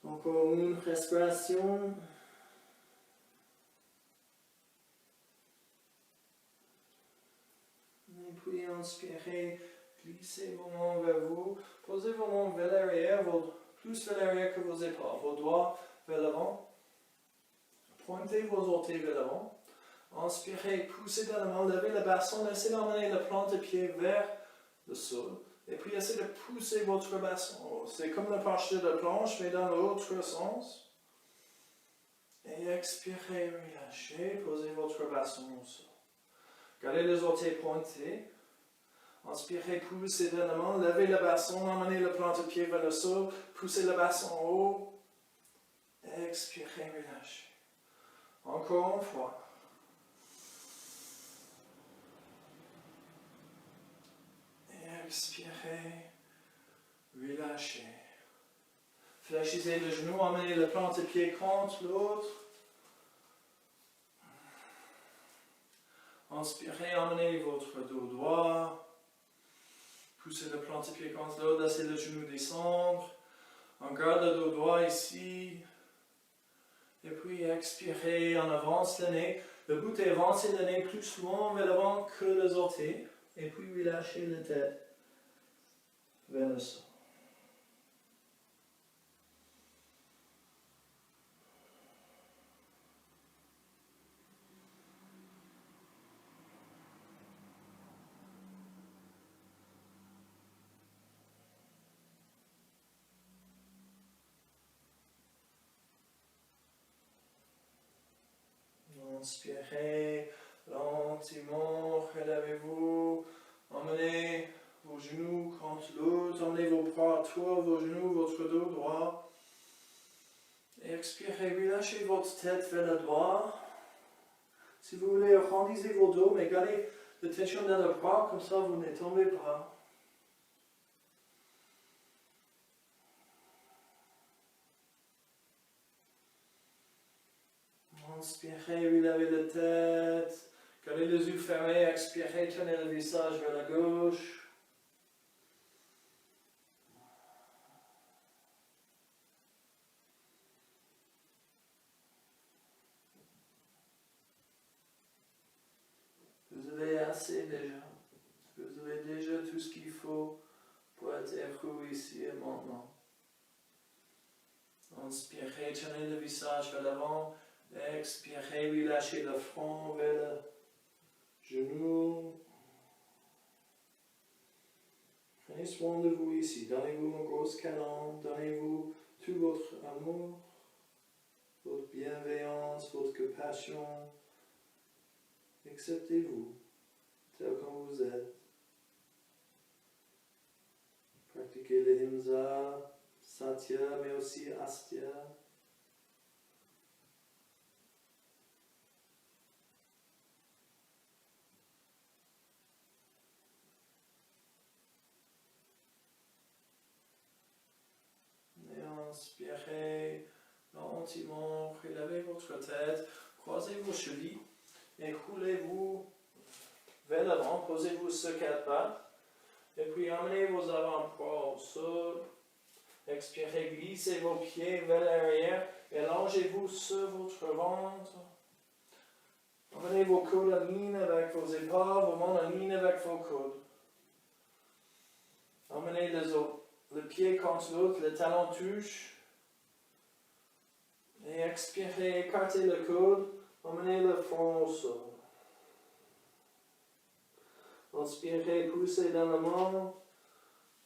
Encore une respiration. Et puis inspirez, glissez vos mains vers vous. Posez vos mains vers l'arrière, plus vers l'arrière que vos épaules. Vos doigts vers l'avant. Pointez vos orteils vers l'avant. Inspirez, poussez dans la main, levez le bassin, laissez d'emmener la plante de pied vers le sol. Et puis essayez de pousser votre bassin. C'est comme le parchemin de planche, mais dans l'autre sens. Et expirez, relâchez, posez votre bassin au sol. Gardez les orteils pointés. Inspirez, poussez dans la main, levez le bassin, emmenez la plante de pied vers le sol, poussez le bassin en haut. Expirez, relâchez. Encore une fois. Expirez, relâchez. Fléchissez le genou, emmenez le plante de pied contre l'autre. Inspirez, emmenez votre dos droit. Poussez le plante de pied contre l'autre, laissez le genou descendre. On garde le dos droit ici. Et puis expirez, on avance le nez. Le but est d'avancer le nez plus loin vers l'avant que les orteils. Et puis relâchez la tête vers le sol. Inspirez lentement, relevez-vous, emmenez vos genoux contre l'autre, emmenez vos bras à toi, vos genoux, votre dos droit. Et expirez, relâchez votre tête vers le droit. Si vous voulez, arrondissez vos dos, mais gardez la tension dans le bras, comme ça vous ne tombez pas. Inspirez, relevez la tête. Gardez les yeux fermés, expirez, tenez le visage vers la gauche. Vous avez assez déjà. Vous avez déjà tout ce qu'il faut pour être heureux ici et maintenant. Inspirez, tenez le visage vers l'avant. Expirez, relâchez le front vers le genou. Prenez soin de vous ici. Donnez-vous un gros câlin. Donnez-vous tout votre amour, votre bienveillance, votre compassion. Acceptez-vous tel que vous êtes. Pratiquez le Himsa, Satya, mais aussi Astya. Inspirez lentement, relevez votre tête, croisez vos chevilles et roulez-vous vers l'avant, posez-vous sur 4 pattes et puis emmenez vos avant-bras au sol. Expirez, glissez vos pieds vers l'arrière et allongez-vous sur votre ventre. Emmenez vos coudes en ligne avec vos épaules, vos mains en ligne avec vos coudes. Emmenez les autres. Le pied contre l'autre, le talon touche. Et expirez, écartez le coude, emmenez le front au sol. Inspirez, poussez dans la main,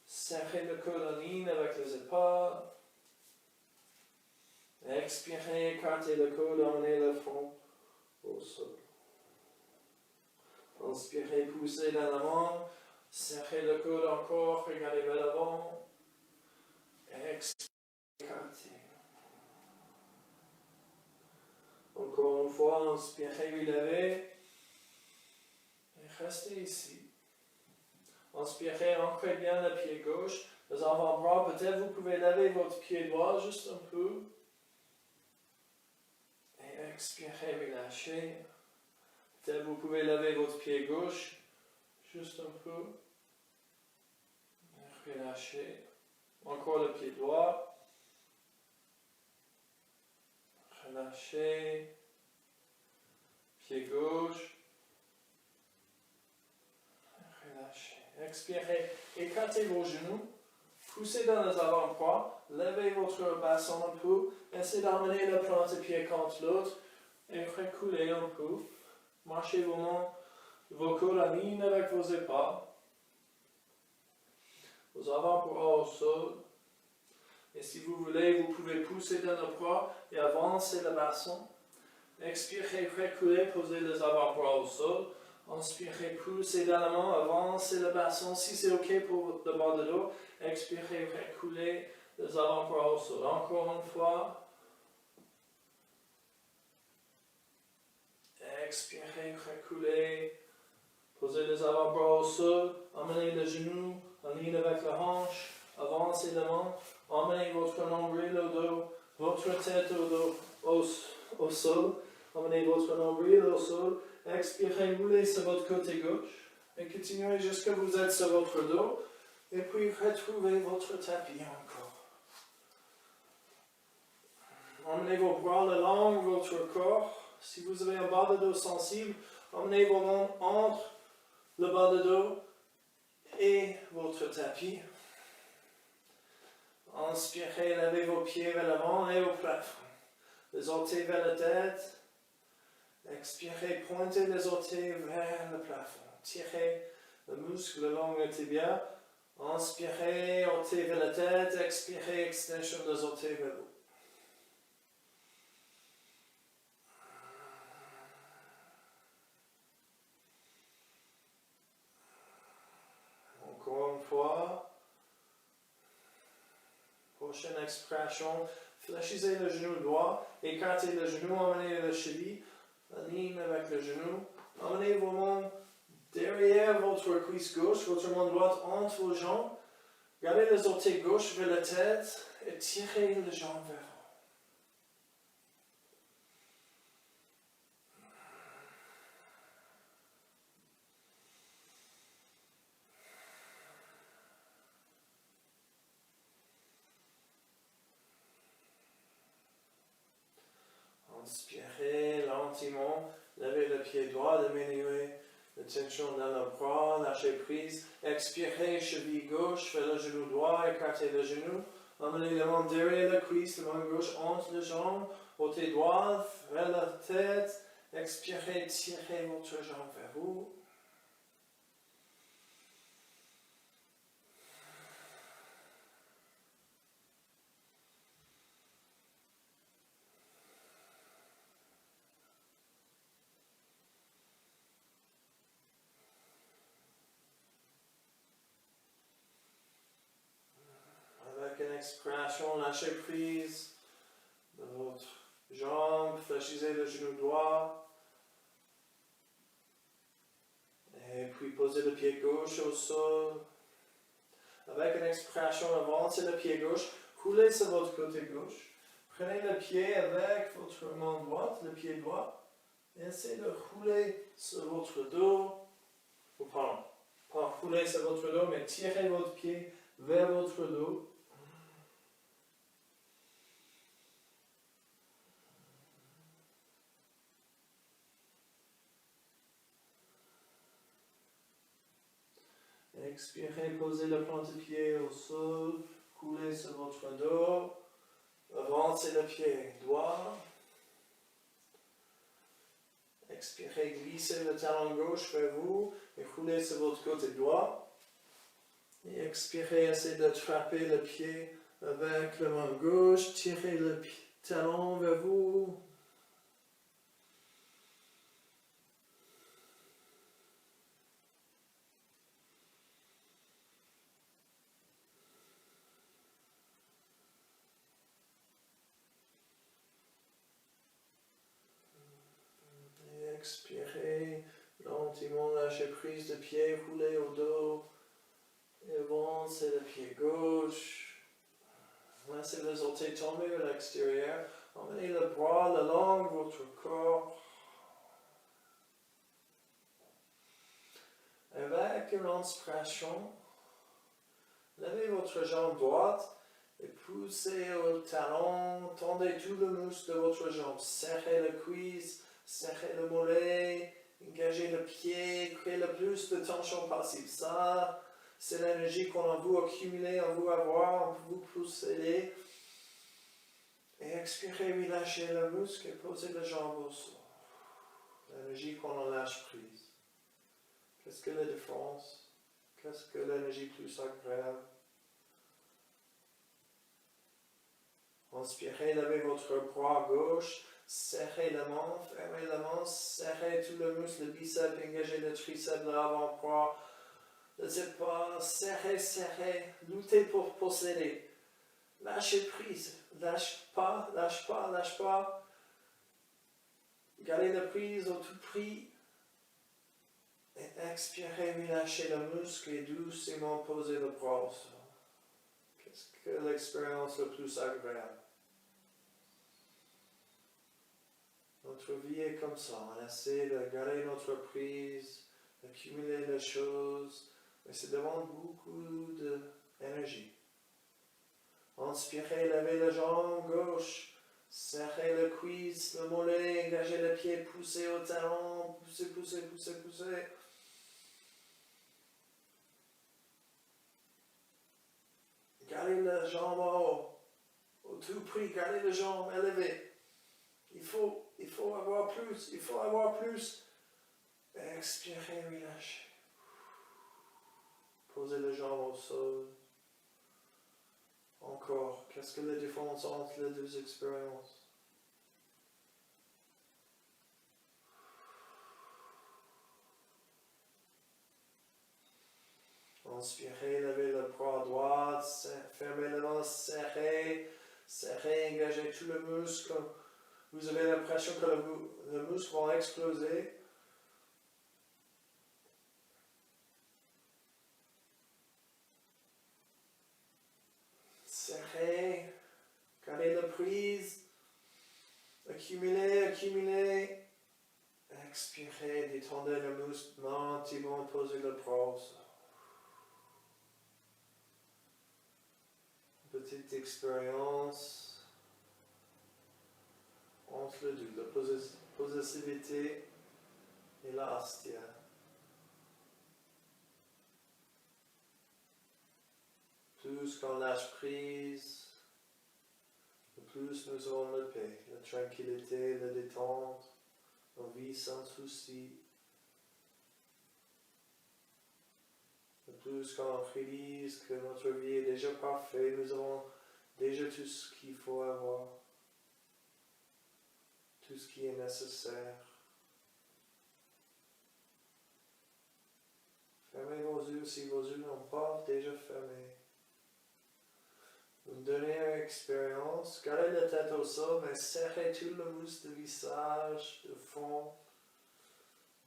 serrez le coude en ligne avec les épaules. Expirez, écartez le coude, emmenez le front au sol. Inspirez, poussez dans l'avant, serrez le coude encore, regardez vers l'avant. Expirez, écartez. Encore une fois, inspirez, relevez. Et restez ici. Inspirez, ancrez bien le pied gauche. Les avant-bras, peut-être vous pouvez lever votre pied droit juste un peu. Et expirez, relâchez. Peut-être vous pouvez lever votre pied gauche juste un peu. Et relâchez. Encore le pied droit. Relâchez. Pied gauche. Relâchez. Expirez. Écartez vos genoux. Poussez dans les avant-bras. Levez votre bassin un peu. Essayez d'emmener le plante-pied contre l'autre. Et reculez un peu. Marchez vos mains, vos coudes en ligne avec vos épaules. Vos avant-bras au sol. Et si vous voulez, vous pouvez pousser dans le bras et avancer le bassin. Expirez, reculez, posez les avant-bras au sol. Inspirez, poussez dans la main, avancez le bassin. Si c'est OK pour le bas de dos, expirez, reculez les avant-bras au sol. Encore une fois. Expirez, reculez. Posez les avant-bras au sol. Emmenez le genou en ligne avec la hanche. Avancez la main. Emmenez votre nombril au dos. Votre tête au dos, au sol. Emmenez votre nombril au sol. Expirez, roulez sur votre côté gauche. Et continuez jusqu'à ce que vous êtes sur votre dos. Et puis retrouvez votre tapis encore. Emmenez vos bras le long de votre corps. Si vous avez un bas de dos sensible, emmenez vos mains entre le bas de dos et votre tapis. Inspirez, levez vos pieds vers l'avant et au plafond. Les orteils vers la tête. Expirez, pointez les orteils vers le plafond. Tirez le muscle le long du tibia. Inspirez, orteils vers la tête. Expirez, extension des orteils vers le haut. Encore une fois. Prochaine expiration. Fléchissez le genou droit. Écartez le genou. Emmenez le cheville. En ligne avec le genou. Emmenez vos mains derrière votre cuisse gauche. Votre main droite entre vos jambes. Gardez les orteils gauche vers la tête. Et tirez les jambes vers vous. Inspirez lentement, levez le pied droit, diminuez la tension dans le bras, lâchez prise. Expirez, cheville gauche vers le genou droit, écartez le genou. Emmenez la main derrière la cuisse, la main gauche entre les jambes, ôtez droite vers la tête. Expirez, tirez votre jambe vers vous. Expiration, lâchez prise de votre jambe, fléchissez le genou droit. Et puis posez le pied gauche au sol. Avec une expiration, avancez le pied gauche, roulez sur votre côté gauche. Prenez le pied avec votre main droite, le pied droit, et essayez de rouler sur votre dos. Ou pardon, pas rouler sur votre dos, mais tirez votre pied vers votre dos. Expirez, posez le plante-pied au sol, coulez sur votre dos, avancez le pied droit. Expirez, glissez le talon gauche vers vous et roulez sur votre côté droit. Et expirez, essayez d'attraper le pied avec la main gauche, tirez le talons vers vous. Et expirez, gentiment lâchez prise de pied, roulez au dos. Et avancez le pied gauche. Laissez les orteils tomber à l'extérieur. Emmenez le bras le long de votre corps. Avec une inspiration, levez votre jambe droite et poussez au talon. Tendez tout le muscle de votre jambe. Serrez le cuisse, serrez le mollet, engagez le pied, créez le plus de tension possible. Ça, c'est l'énergie qu'on a voulu accumuler, on veut avoir, on vous posséder. Et expirez, relâchez le muscle et posez les jambes au sol. L'énergie qu'on en lâche prise. Qu'est-ce que la différence? Qu'est-ce que l'énergie plus agréable? Inspirez, levez votre bras gauche, serrez la main, fermez la main, serrez tout le muscle, le biceps, engagez le triceps, l'avant-bras, les épaules, serrez, serrez, luttez pour posséder. Lâchez prise, lâche pas, lâche pas, lâche pas. Gardez la prise au tout prix. Et expirez, relâchez le muscle et doucement posez le bras au sol. Qu'est-ce que l'expérience la plus agréable? Notre vie est comme ça, on essaie de garder notre prise, d'accumuler les choses, mais ça demande beaucoup d'énergie. Inspirez, levez la jambe gauche, serrez le cuisse, le mollet, engagez le pied, poussez au talon, poussez, poussez, poussez, poussez. Gardez la jambe en haut, au tout prix, gardez la jambe élevée. Il faut avoir plus, il faut avoir plus. Expirez, relâchez. Posez les jambes au sol. Encore, qu'est-ce que la différence entre les deux expériences? Inspirez, levez le bras droit, fermez les mains, serrez, serrez, engagez tout le muscle. Vous avez l'impression que le muscle va exploser. Serrez, gardez la prise, accumulez, accumulez. Expirez, détendez le muscle, gentiment posez le bras. Petite expérience entre les deux, la possessivité et la astia. Plus qu'on lâche prise, le plus nous aurons la paix, la tranquillité, la détente, une vie sans souci. Le plus qu'on réalise que notre vie est déjà parfaite, nous avons déjà tout ce qu'il faut avoir, tout ce qui est nécessaire. Fermez vos yeux si vos yeux n'ont pas déjà fermé. Une dernière expérience, gardez la tête au sol, mais serrez tout le muscle du visage, de fond,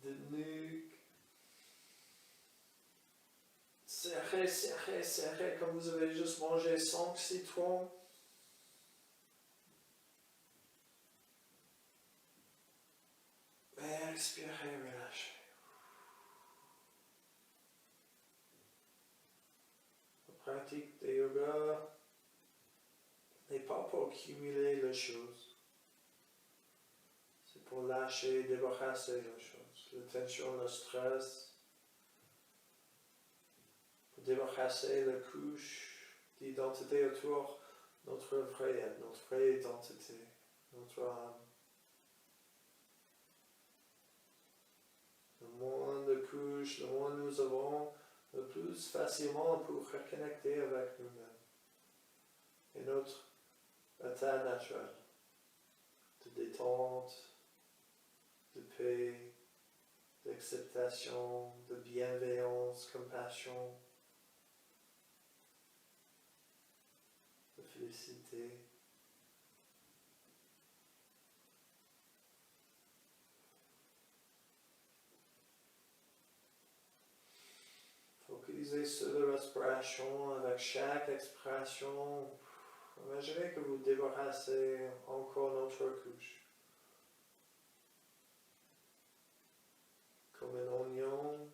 de nuque. Serrez, serrez, serrez, comme vous avez juste mangé 5 citrons. Et expirez, relâchez. La pratique de yoga n'est pas pour accumuler les choses. C'est pour lâcher, débarrasser les choses. La tension, le stress. Pour débarrasser la couche d'identité autour de notre vrai être, notre vraie identité, notre âme. Le moins de couches, le moins nous avons, le plus facilement pour reconnecter avec nous-mêmes et notre état naturel. détente, de paix, d'acceptation, de bienveillance, compassion, de félicité. Focalisez sur la respiration avec chaque expiration. Imaginez que vous débarrassez encore notre couche. Comme un oignon,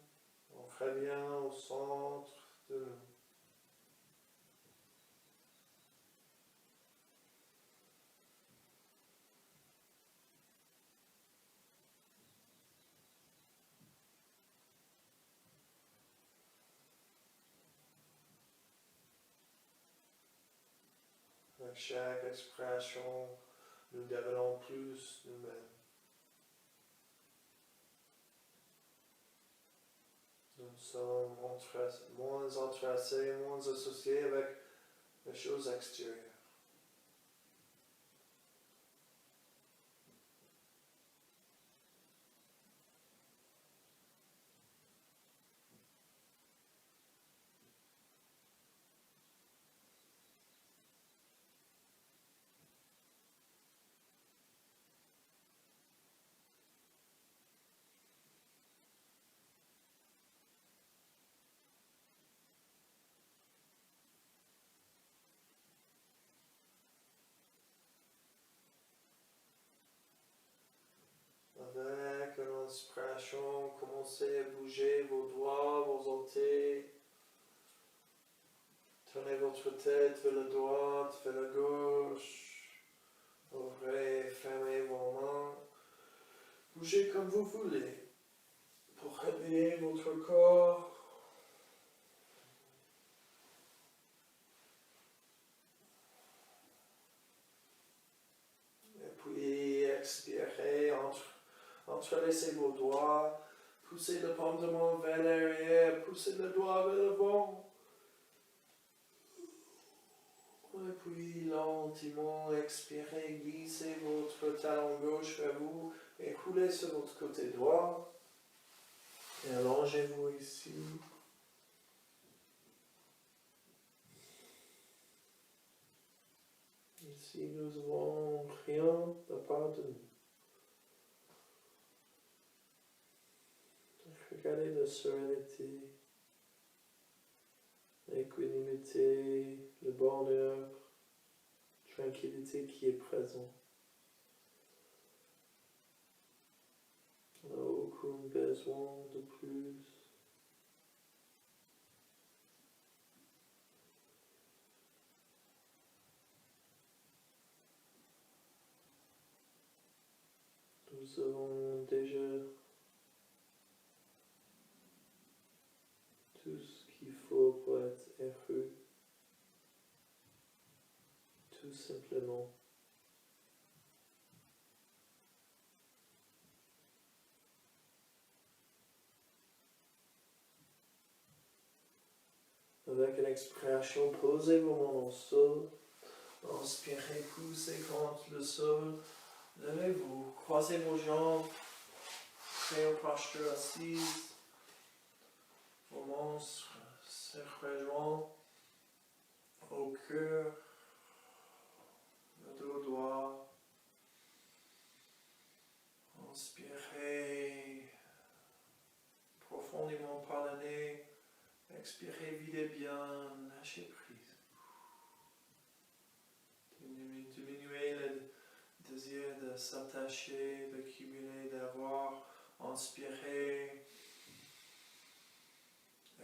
on revient au centre de nous. Avec chaque expiration, nous devenons plus nous-mêmes. Nous sommes moins entracés, moins associés avec les choses extérieures. Avec une inspiration, commencez à bouger vos doigts, vos orteils. Tournez votre tête vers la droite, vers la gauche. Ouvrez, fermez vos mains. Bougez comme vous voulez pour réveiller votre corps. Et puis expirez, entrelacez vos doigts. Poussez le paume de main vers l'arrière, poussez le doigt vers l'avant. Et puis lentement expirez, glissez votre talon gauche vers vous et roulez sur votre côté droit. Et allongez-vous ici. Ici, nous n'avons rien de part de nous. Regardez la sérénité, l'équanimité, le bonheur, la tranquillité qui est présent. On n'a aucun besoin de plus. Nous avons déjà tout ce qu'il faut pour être heureux, tout simplement. Avec une expiration, posez vos mains au sol. Inspirez, poussez contre le sol. Levez-vous, croisez vos jambes. Créez une posture assise. Vos mains se rejoignent au cœur, le dos droit. Inspirez profondément par le nez. Expirez, videz bien, lâchez prise. Diminuez le désir de s'attacher, d'accumuler, d'avoir. Inspirez.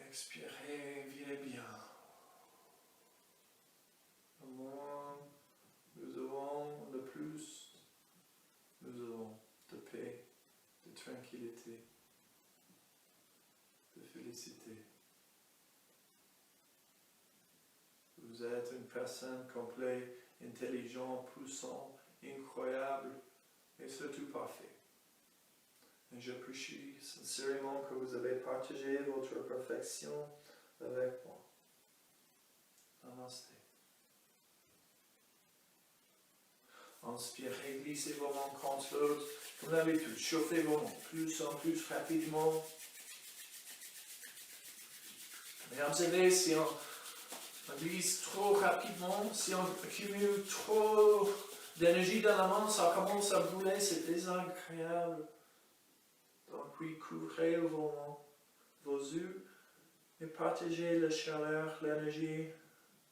Expirez, videz bien. Le moins nous avons, le plus nous avons de paix, de tranquillité, de félicité. Vous êtes une personne complète, intelligente, puissante, incroyable et surtout parfait. Et j'apprécie sincèrement que vous avez partagé votre perfection avec moi. Namaste. Inspirez, glissez vos mains contre l'autre. Comme d'habitude, chauffez vos mains plus en plus rapidement. Et observez si on glisse trop rapidement, si on accumule trop d'énergie dans la main, ça commence à brûler, c'est désagréable. Donc puis couvrez vos mains, vos yeux, et partagez la chaleur, l'énergie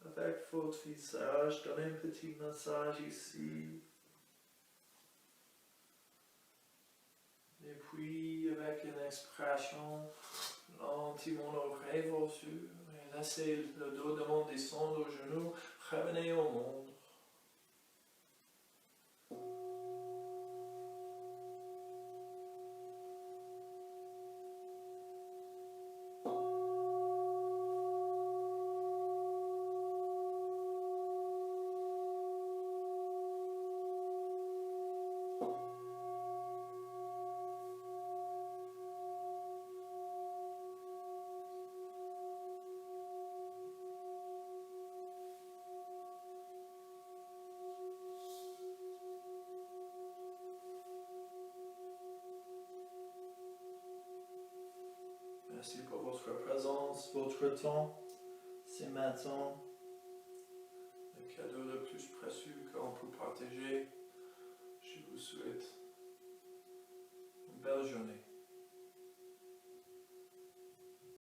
avec votre visage. Donnez un petit massage ici. Et puis avec une expiration, lentement ouvrez vos yeux et laissez le dos devant descendre aux genoux. Revenez au monde. Merci pour votre présence, votre temps. C'est maintenant le cadeau le plus précieux qu'on peut partager. Je vous souhaite une belle journée.